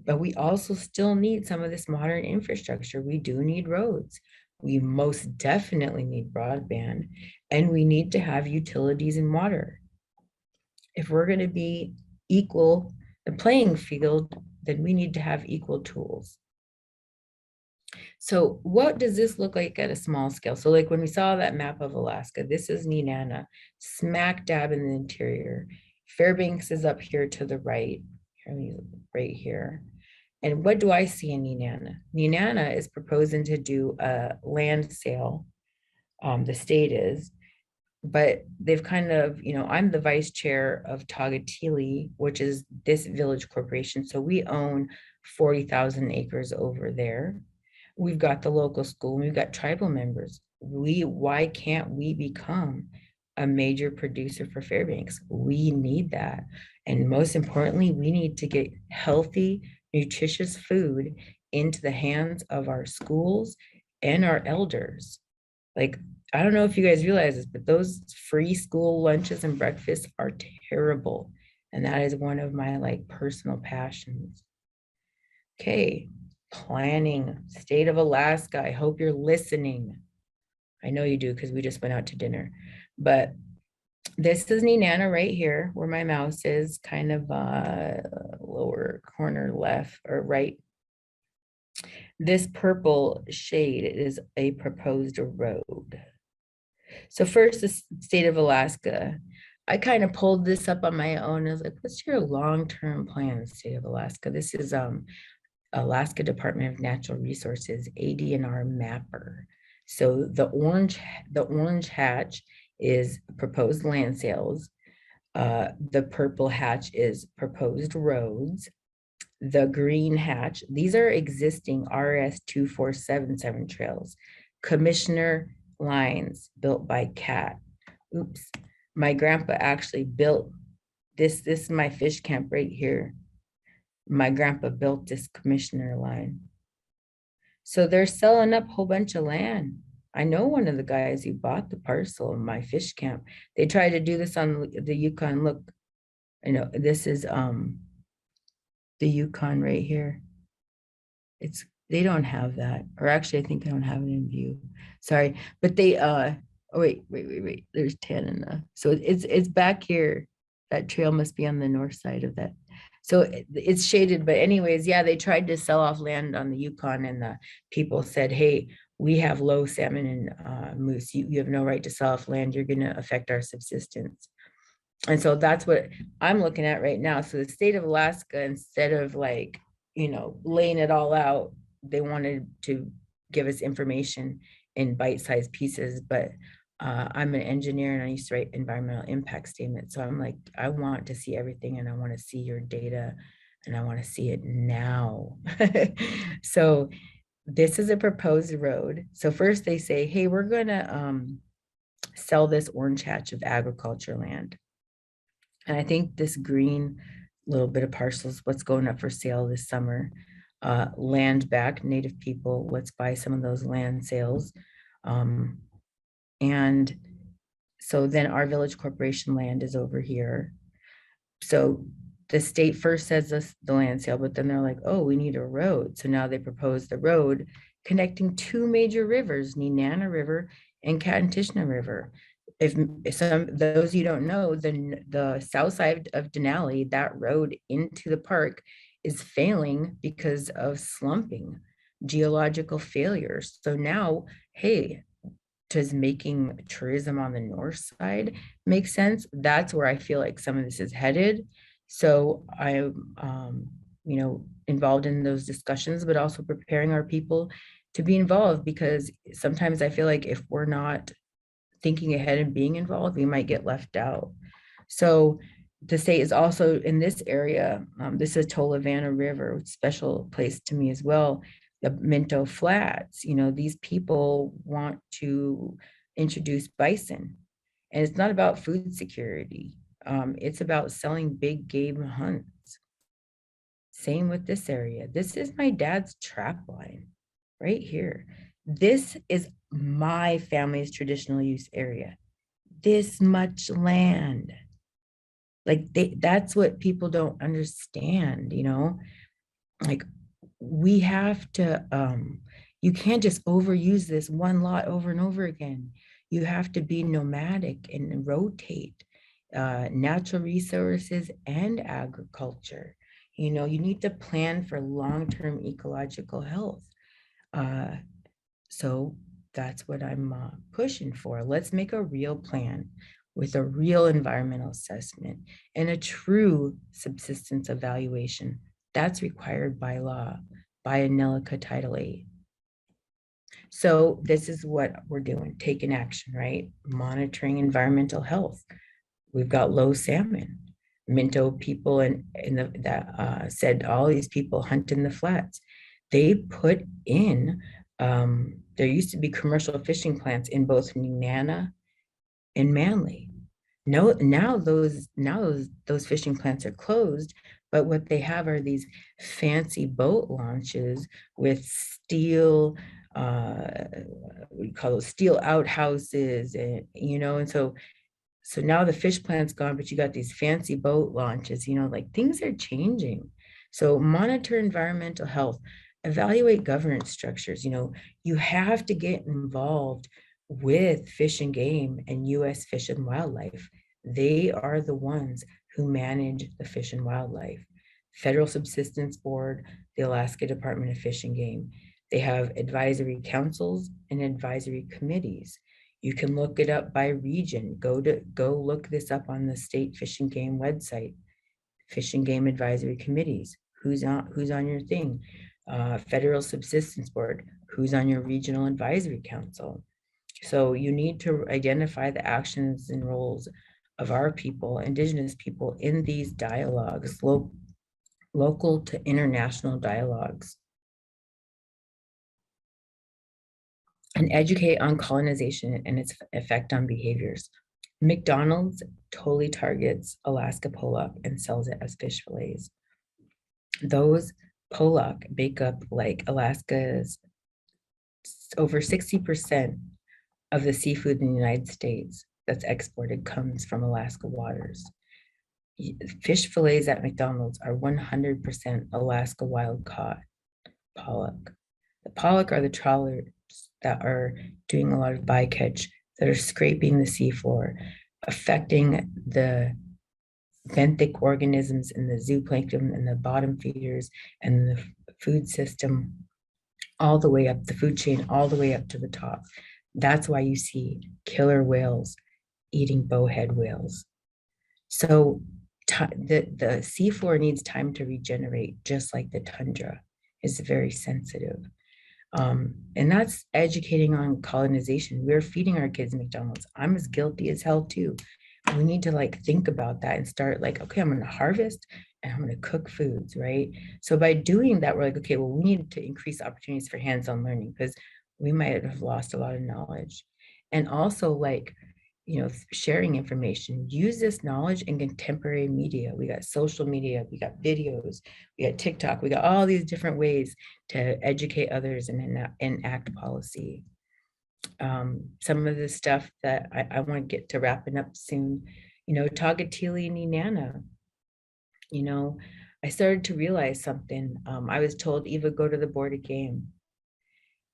But we also still need some of this modern infrastructure. We do need roads. We most definitely need broadband, and we need to have utilities and water. If we're going to be equal, the playing field, then we need to have equal tools. So what does this look like at a small scale? So like when we saw that map of Alaska, this is Nenana, smack dab in the interior. Fairbanks is up here to the right, right here. And what do I see in Nenana? Nenana is proposing to do a land sale. The state is, but they've kind of, you know, I'm the vice chair of Tagatili, which is this village corporation. So we own 40,000 acres over there. We've got the local school, and we've got tribal members. why can't we become a major producer for Fairbanks? We need that. And most importantly, we need to get healthy, nutritious food into the hands of our schools and our elders. Like, I don't know if you guys realize this, but those free school lunches and breakfasts are terrible. And that is one of my like personal passions. Okay, planning, state of Alaska. I hope you're listening. I know you do because we just went out to dinner. But this is Nenana right here where my mouse is, kind of lower corner left or right. This purple shade is a proposed road. So first, the state of Alaska. I kind of pulled this up on my own. I was like, what's your long-term plan, state of Alaska? This is Alaska Department of Natural Resources, ADNR mapper. So the orange hatch is proposed land sales. The purple hatch is proposed roads. The green hatch, these are existing RS 2477 trails. Commissioner lines built by CAT. Oops, my grandpa actually built this. This is my fish camp right here. My grandpa built this commissioner line. So they're selling up a whole bunch of land. I know one of the guys who bought the parcel of my fish camp. They tried to do this on the Yukon. Look, I know this is the Yukon right here. They don't have that, or actually I think I don't have it in view. Sorry, but they oh wait. There's 10 in the, so it's back here. That trail must be on the north side of that. So it's shaded, but anyways, yeah, they tried to sell off land on the Yukon, and the people said, hey, we have low salmon and moose. You have no right to sell off land. You're going to affect our subsistence. And so that's what I'm looking at right now. So the state of Alaska, instead of like, laying it all out, they wanted to give us information in bite-sized pieces. But I'm an engineer and I used to write environmental impact statements. So I'm like, I want to see everything and I want to see your data and I want to see it now. So this is a proposed road. So first they say, hey, we're going to sell this orange hatch of agriculture land. And I think this green little bit of parcels, what's going up for sale this summer, land back, Native people, let's buy some of those land sales. And so then our village corporation land is over here. So the state first says this, the land sale, but then they're like, oh, we need a road. So now they propose the road connecting two major rivers, Nenana River and Katantishna River. If some those you don't know, the south side of Denali, that road into the park is failing because of slumping, geological failures. So now, hey, does making tourism on the north side make sense? That's where I feel like some of this is headed. So I'm, involved in those discussions, but also preparing our people to be involved, because sometimes I feel like if we're not thinking ahead and being involved, we might get left out. So the state is also in this area. This is Tolovana River, which is a special place to me as well. The Minto Flats, these people want to introduce bison, and it's not about food security. It's about selling big game hunts. Same with this area. This is my dad's trap line right here. This is my family's traditional use area. This much land. Like that's what people don't understand, like we have to, you can't just overuse this one lot over and over again. You have to be nomadic and rotate natural resources and agriculture. You need to plan for long-term ecological health. So that's what I'm pushing for. Let's make a real plan with a real environmental assessment and a true subsistence evaluation. That's required by law, by ANILCA Title 8. So this is what we're doing, taking action, right? Monitoring environmental health. We've got low salmon. Minto people that said all these people hunt in the flats. They put in There used to be commercial fishing plants in both Nenana and Manly. No, now those fishing plants are closed, but what they have are these fancy boat launches with steel, what do you call those, steel outhouses, and and so now the fish plant's gone, but you got these fancy boat launches, like things are changing. So monitor environmental health, evaluate governance structures. You have to get involved with Fish and Game and US Fish and Wildlife. They are the ones who manage the fish and wildlife. Federal Subsistence Board, the Alaska Department of Fish and Game. They have advisory councils and advisory committees. You can look it up by region. Go look this up on the state Fish and Game website. Fish and Game advisory committees. Who's on your thing? Federal Subsistence Board. Who's on your regional advisory council? So you need to identify the actions and roles of our people, Indigenous people, in these dialogues, local to international dialogues. And educate on colonization and its effect on behaviors. McDonald's totally targets Alaska pollock and sells it as fish fillets. Those pollock make up like Alaska's over 60% of the seafood in the United States that's exported comes from Alaska waters. Fish fillets at McDonald's are 100% Alaska wild caught pollock. The pollock are the trawlers that are doing a lot of bycatch, that are scraping the seafloor, affecting the benthic organisms in the zooplankton and the bottom feeders and the food system, all the way up the food chain, all the way up to the top. That's why you see killer whales eating bowhead whales. So the seafloor needs time to regenerate, just like the tundra is very sensitive. And that's educating on colonization. We're feeding our kids McDonald's. I'm as guilty as hell too. We need to think about that and start okay, I'm going to harvest and I'm going to cook foods, right? So by doing that, we're okay, well, we need to increase opportunities for hands-on learning because we might have lost a lot of knowledge. And also sharing information, use this knowledge in contemporary media. We got social media, we got videos, we got TikTok, we got all these different ways to educate others and enact policy. Some of the stuff that I want to get to wrapping up soon, Tagatili Ninana. I started to realize something. I was told, Eva, go to the Board of Game.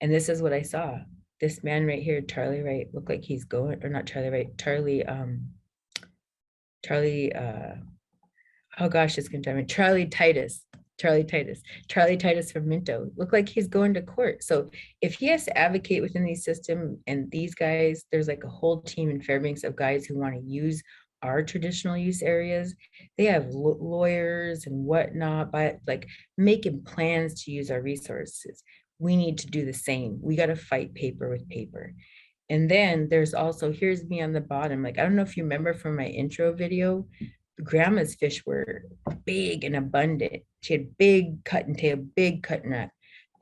And this is what I saw. This man right here, Charlie Wright, looked like he's going, or not Charlie Wright, Charlie, oh gosh, it's gonna drive me, Charlie Titus from Minto, looked like he's going to court. So if he has to advocate within these systems, and these guys, there's a whole team in Fairbanks of guys who want to use our traditional use areas. They have lawyers and whatnot, by making plans to use our resources. We need to do the same. We got to fight paper with paper. And then there's also, here's me on the bottom. I don't know if you remember from my intro video, grandma's fish were big and abundant. She had big cut and tail, big cut and net.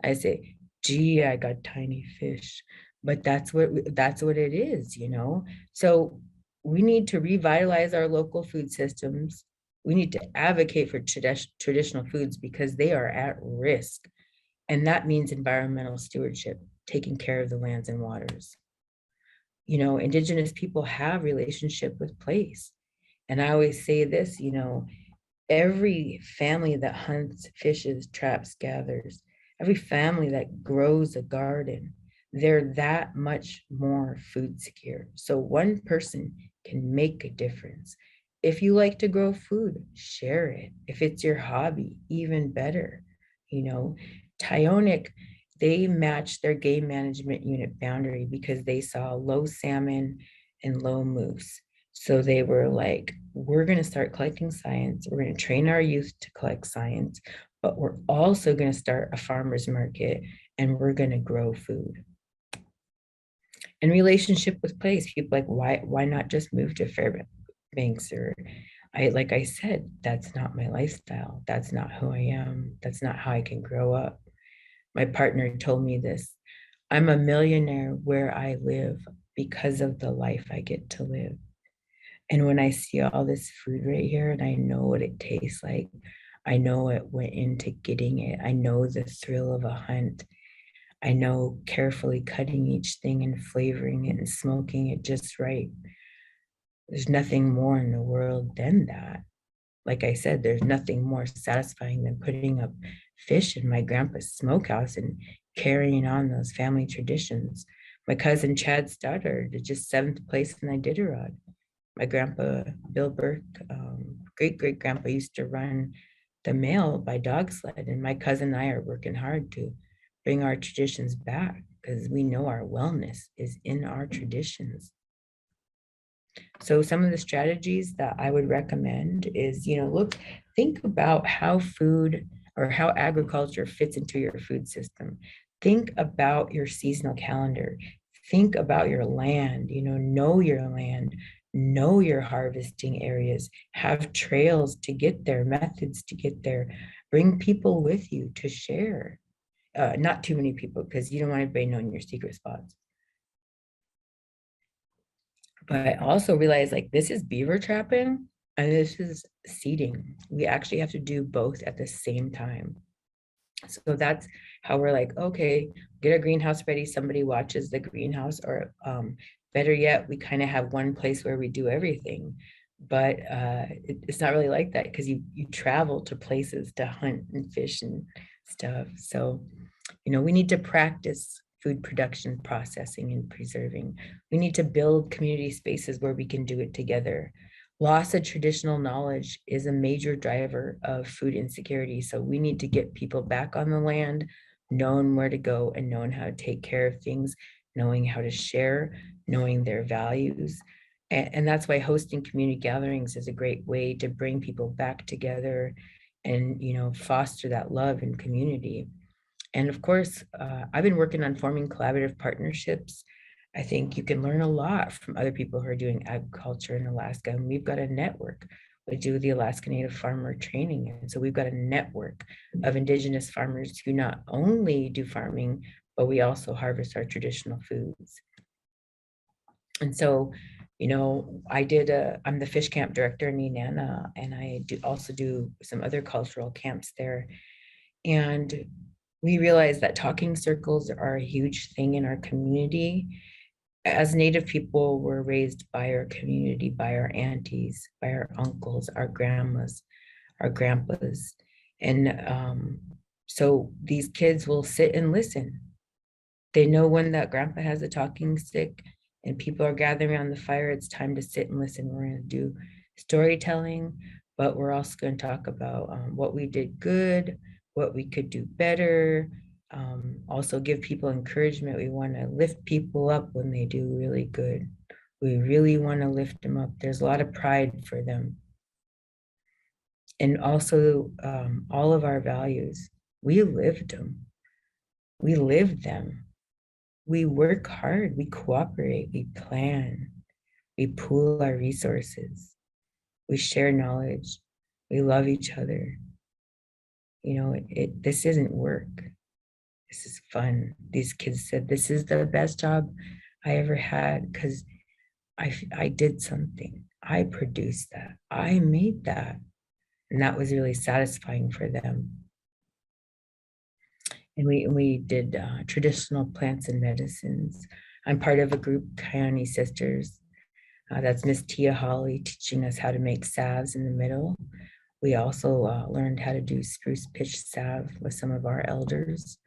I say, gee, I got tiny fish, but that's what it is, So we need to revitalize our local food systems. We need to advocate for traditional foods because they are at risk. And that means environmental stewardship, taking care of the lands and waters. Indigenous people have relationship with place. And I always say this, every family that hunts, fishes, traps, gathers, every family that grows a garden, they're that much more food secure. So one person can make a difference. If you like to grow food, share it. If it's your hobby, even better. Tyonek, they matched their game management unit boundary because they saw low salmon and low moose. So they were we're going to start collecting science. We're going to train our youth to collect science, but we're also going to start a farmer's market and we're going to grow food. In relationship with place, people why not just move to Fairbanks? Or like I said, that's not my lifestyle. That's not who I am. That's not how I can grow up. My partner told me this. I'm a millionaire where I live because of the life I get to live. And when I see all this food right here and I know what it tastes like, I know it went into getting it. I know the thrill of a hunt. I know carefully cutting each thing and flavoring it and smoking it just right. There's nothing more in the world than that. Like I said, there's nothing more satisfying than putting up fish in my grandpa's smokehouse and carrying on those family traditions. My cousin Chad's daughter did just 7th place in Iditarod. My grandpa, Bill Burke, great grandpa used to run the mail by dog sled. And my cousin and I are working hard to bring our traditions back because we know our wellness is in our traditions. So some of the strategies that I would recommend is, think about how food or how agriculture fits into your food system. Think about your seasonal calendar. Think about your land, know your land, know your harvesting areas, have trails to get there, methods to get there, bring people with you to share. Not too many people because you don't want everybody knowing your secret spots. But I also realized like this is beaver trapping and this is seeding. We actually have to do both at the same time. So that's how we're like, okay, get a greenhouse ready. Somebody watches the greenhouse, or better yet, we kind of have one place where we do everything. But it's not really like that because you travel to places to hunt and fish and stuff. So, we need to practice food production, processing, and preserving. We need to build community spaces where we can do it together. Loss of traditional knowledge is a major driver of food insecurity. So we need to get people back on the land, knowing where to go and knowing how to take care of things, knowing how to share, knowing their values. And that's why hosting community gatherings is a great way to bring people back together and, foster that love and community. And of course, I've been working on forming collaborative partnerships. I think you can learn a lot from other people who are doing agriculture in Alaska. And we've got a network. We do the Alaska Native Farmer Training. And so we've got a network of Indigenous farmers who not only do farming, but we also harvest our traditional foods. And so, I'm the fish camp director in Nenana, and I also do some other cultural camps there. And we realized that talking circles are a huge thing in our community. As Native people, we're raised by our community, by our aunties, by our uncles, our grandmas, our grandpas. And so these kids will sit and listen. They know when that grandpa has a talking stick and people are gathering around the fire, it's time to sit and listen. We're going to do storytelling, but we're also going to talk about what we did good, what we could do better, also give people encouragement. We want to lift people up when they do really good. We really want to lift them up. There's a lot of pride for them. And also all of our values, we lived them. We lived them. We work hard, we cooperate, we plan, we pool our resources, we share knowledge, we love each other. This isn't work. This is fun. These kids said, this is the best job I ever had because I did something. I produced that. I made that. And that was really satisfying for them. And we did traditional plants and medicines. I'm part of a group, Coyote Sisters. That's Miss Tia Holly teaching us how to make salves in the middle. We also learned how to do spruce pitch salve with some of our elders.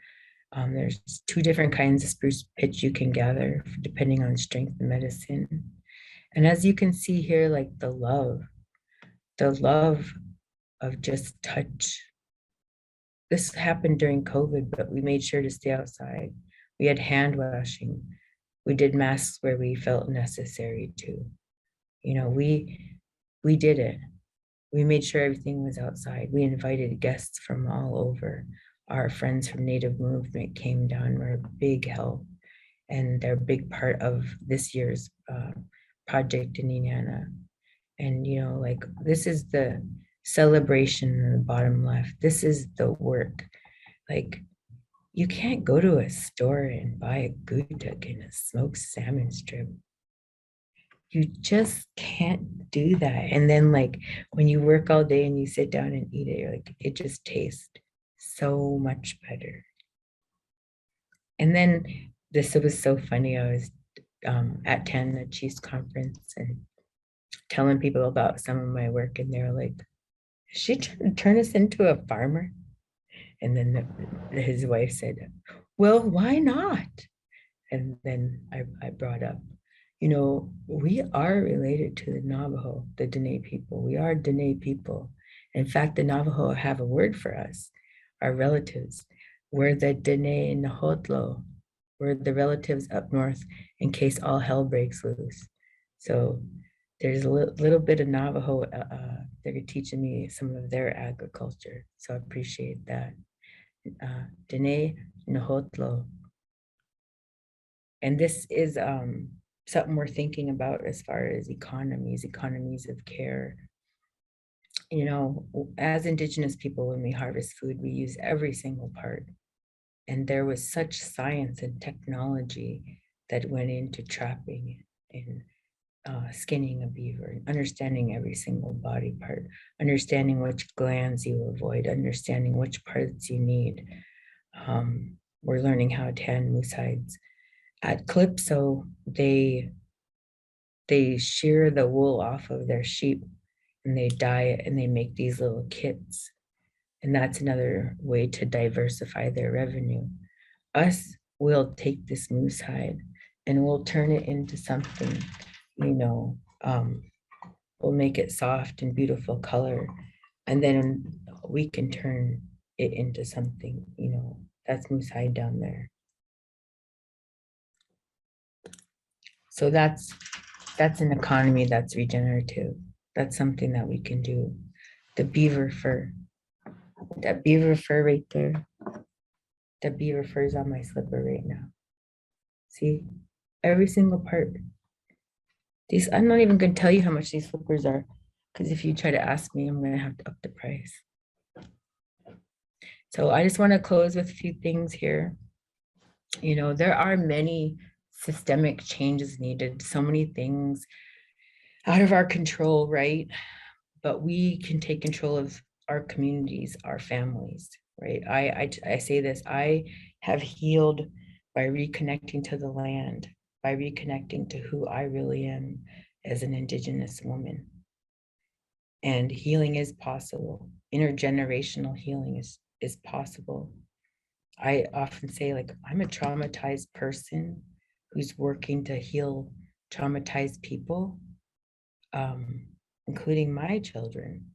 There's 2 different kinds of spruce pitch you can gather depending on strength of medicine. And as you can see here, like the love of just touch. This happened during COVID, but we made sure to stay outside. We had hand washing. We did masks where we felt necessary to. We did it. We made sure everything was outside. We invited guests from all over. Our friends from Native Movement came down, were a big help. And they're a big part of this year's project in Nenana. And, this is the celebration in the bottom left. This is the work. You can't go to a store and buy a gudeg and a smoked salmon strip. You just can't do that. And then like when you work all day and you sit down and eat it, you're like, it just tastes so much better. And then this was so funny. I was at 10, the Chiefs conference, and telling people about some of my work, and they're like, is she trying to turn us into a farmer? And then his wife said, well, why not? And then I brought up, you know, we are related to the Navajo, the Dene people. We are Dene people. In fact, the Navajo have a word for us, our relatives. We're the Dene Nahotlo. We're the relatives up north in case all hell breaks loose. So there's a little bit of Navajo. They're teaching me some of their agriculture. So I appreciate that. Dene Nahotlo. And this is something we're thinking about as far as economies of care. You know, as Indigenous people, when we harvest food, we use every single part. And there was such science and technology that went into trapping and skinning a beaver, and understanding every single body part, understanding which glands you avoid, understanding which parts you need. We're learning how to hand moose hides. At Calypso, they shear the wool off of their sheep and they dye it and they make these little kits. And that's another way to diversify their revenue. Us, we'll take this moose hide and we'll turn it into something, you know, we'll make it soft and beautiful color. And then we can turn it into something, you know, that's moose hide down there. So that's an economy that's regenerative. That's something that we can do. The beaver fur, that beaver fur right there. The beaver fur is on my slipper right now. See, every single part. These, I'm not even going to tell you how much these slippers are, because if you try to ask me, I'm going to have to up the price. So I just want to close with a few things here. You know, there are many systemic changes needed, so many things out of our control, right? But we can take control of our communities, our families, right? I say this, I have healed by reconnecting to the land, by reconnecting to who I really am as an Indigenous woman. And healing is possible. Intergenerational healing is possible. I often say, like, I'm a traumatized person who's working to heal traumatized people, including my children.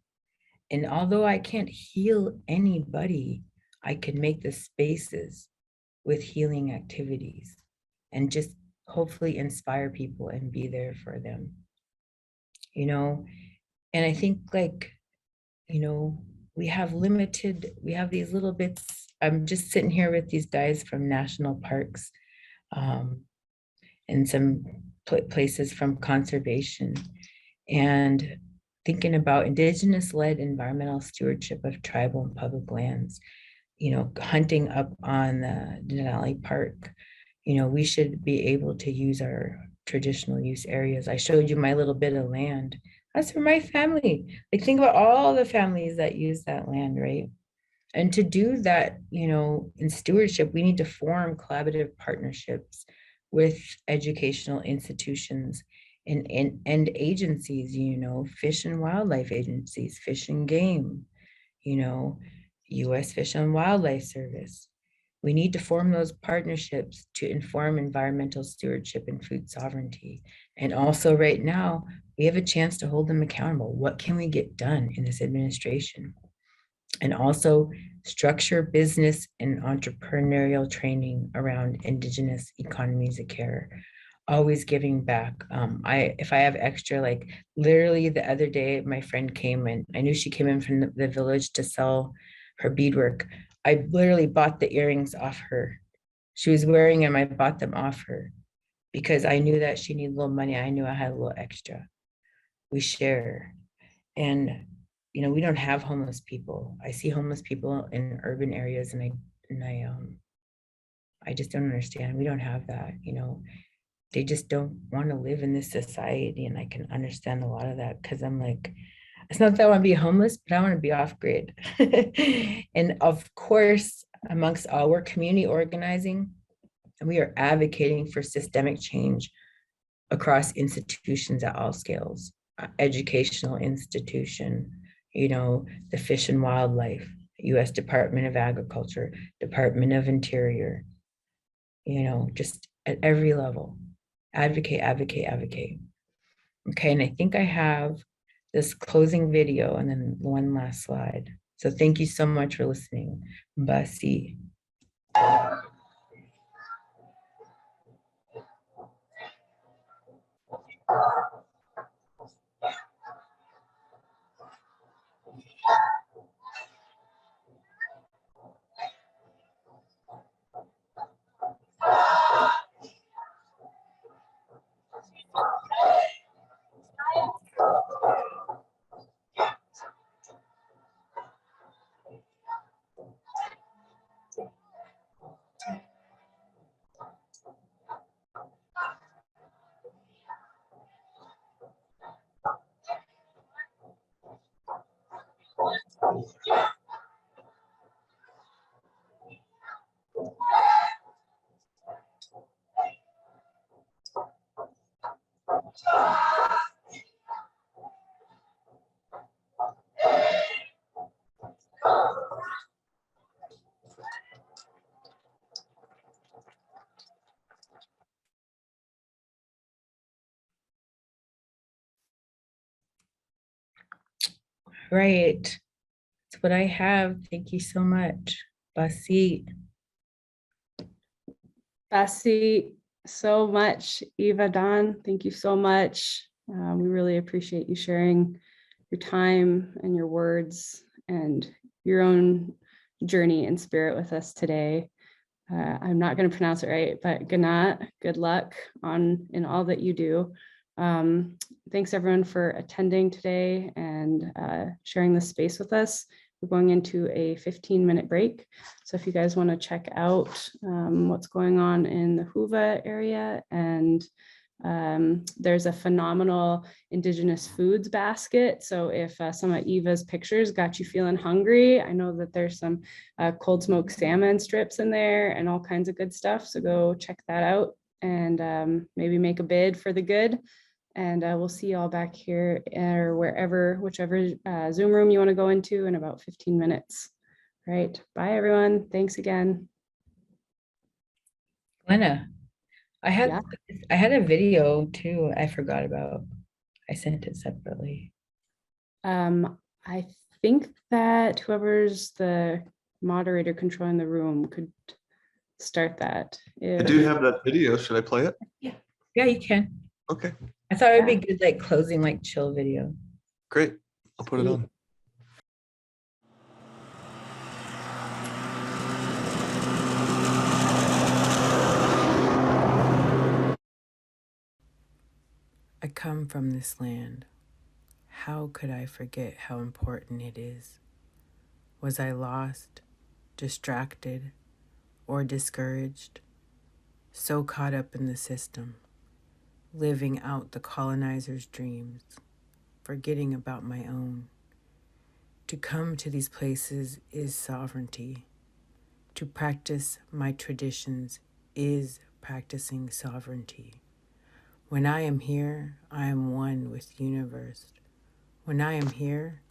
And although I can't heal anybody, I can make the spaces with healing activities and just hopefully inspire people and be there for them. You know, and I think, like, you know, we have these little bits. I'm just sitting here with these guys from national parks and some places from conservation, and thinking about Indigenous-led environmental stewardship of tribal and public lands, you know, hunting up on the Denali Park. You know, we should be able to use our traditional use areas. I showed you my little bit of land. That's for my family. Like, think about all the families that use that land, right? And to do that, you know, in stewardship, we need to form collaborative partnerships with educational institutions and agencies, you know, fish and wildlife agencies, fish and game, you know, US Fish and Wildlife Service. We need to form those partnerships to inform environmental stewardship and food sovereignty. And also right now, we have a chance to hold them accountable. What can we get done in this administration? And also structure business and entrepreneurial training around Indigenous economies of care, always giving back. If I have extra, like literally the other day, my friend came and I knew she came in from the village to sell her beadwork. I literally bought the earrings off her. She was wearing them, I bought them off her because I knew that she needed a little money. I knew I had a little extra. We share. And you know, we don't have homeless people. I see homeless people in urban areas, and I I just don't understand. We don't have that, they just don't want to live in this society. And I can understand a lot of that because I'm like, it's not that I want to be homeless, but I want to be off grid. And of course, amongst all, we're community organizing and we are advocating for systemic change across institutions at all scales, educational institution, the Fish and Wildlife, U.S. Department of Agriculture, Department of Interior, just at every level. Advocate, advocate, advocate. Okay, and I think I have this closing video and then one last slide. So thank you so much for listening. Basi. Right. That's what I have. Thank you so much. Basi. Bessie, so much. Eva, Don, thank you so much. We really appreciate you sharing your time and your words and your own journey and spirit with us today. I'm not going to pronounce it right, but Ganat, good luck in all that you do. Thanks everyone for attending today and sharing this space with us. We're going into a 15-minute break. So if you guys want to check out what's going on in the Hoover area, and there's a phenomenal Indigenous foods basket. So if some of Eva's pictures got you feeling hungry, I know that there's some cold smoked salmon strips in there and all kinds of good stuff. So go check that out and maybe make a bid for the good. And we'll see you all back here or whichever Zoom room you want to go into in about 15 minutes. All right. Bye, everyone. Thanks again. Glenna, I had a video too. I forgot about. I sent it separately. I think that whoever's the moderator controlling the room could start that. I do have that video. Should I play it? Yeah, you can. Okay, I thought it would be good, like closing, like chill video. great. I'll put it on. I come from this land. How could I forget how important it is? Was I lost, distracted, or discouraged? So caught up in the system, living out the colonizer's dreams, forgetting about my own. To come to these places is sovereignty. To practice my traditions is practicing sovereignty. When I am here, I am one with the universe. When I am here,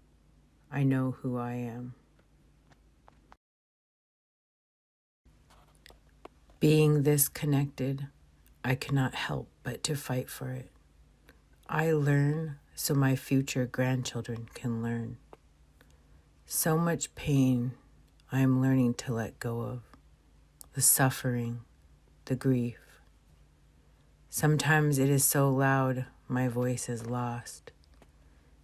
I know who I am. Being this connected, I cannot help but to fight for it. I learn so my future grandchildren can learn. So much pain I am learning to let go of. The suffering, the grief. Sometimes it is so loud my voice is lost.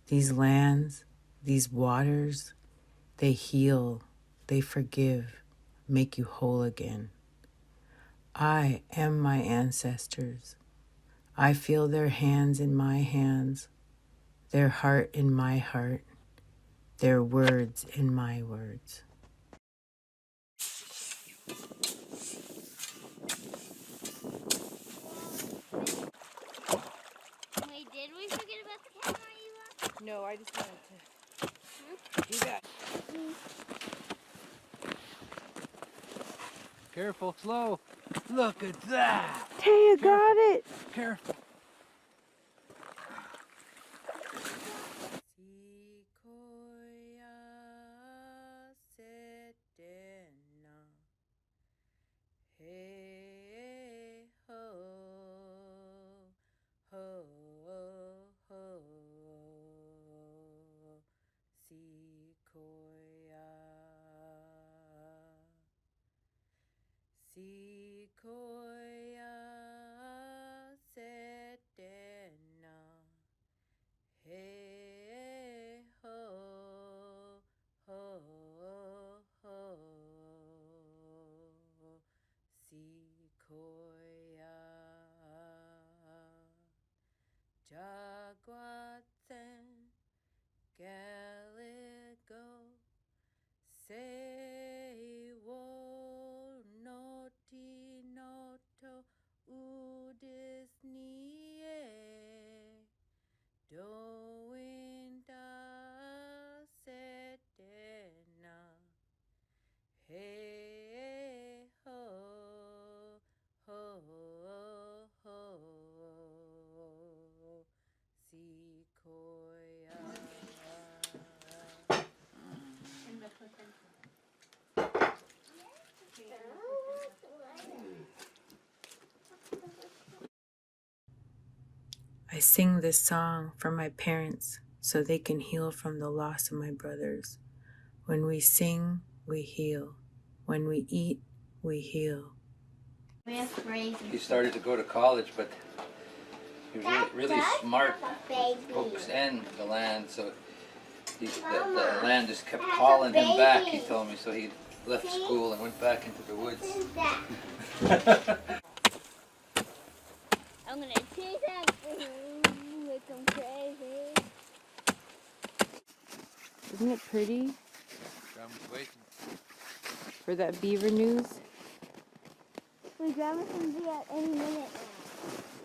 These lands, these waters, they heal, they forgive, make you whole again. I am my ancestors. I feel their hands in my hands, their heart in my heart, their words in my words. we forget about the camera, Eva? No, I just wanted to do that. Careful, slow. Look at that. Taya got it. Careful. Hey ho, ho, ho, sequoia, sequoia, sedena. Hey ho, ho, ho, sequoia. Jaguaten, Gallego, say wo noti noto udis nie. Doinda sedena. Hey ho, ho, ho, sequoia. I sing this song for my parents so they can heal from the loss of my brothers. When we sing, we heal. When we eat, we heal. He started to go to college, but he was really smart. Books and the land, so the land just kept calling him back, he told me, so he left school and went back into the woods. I'm gonna chase after him, make him crazy. Isn't it pretty Grandma's waiting. for that beaver news? My grandma's gonna be out any minute now.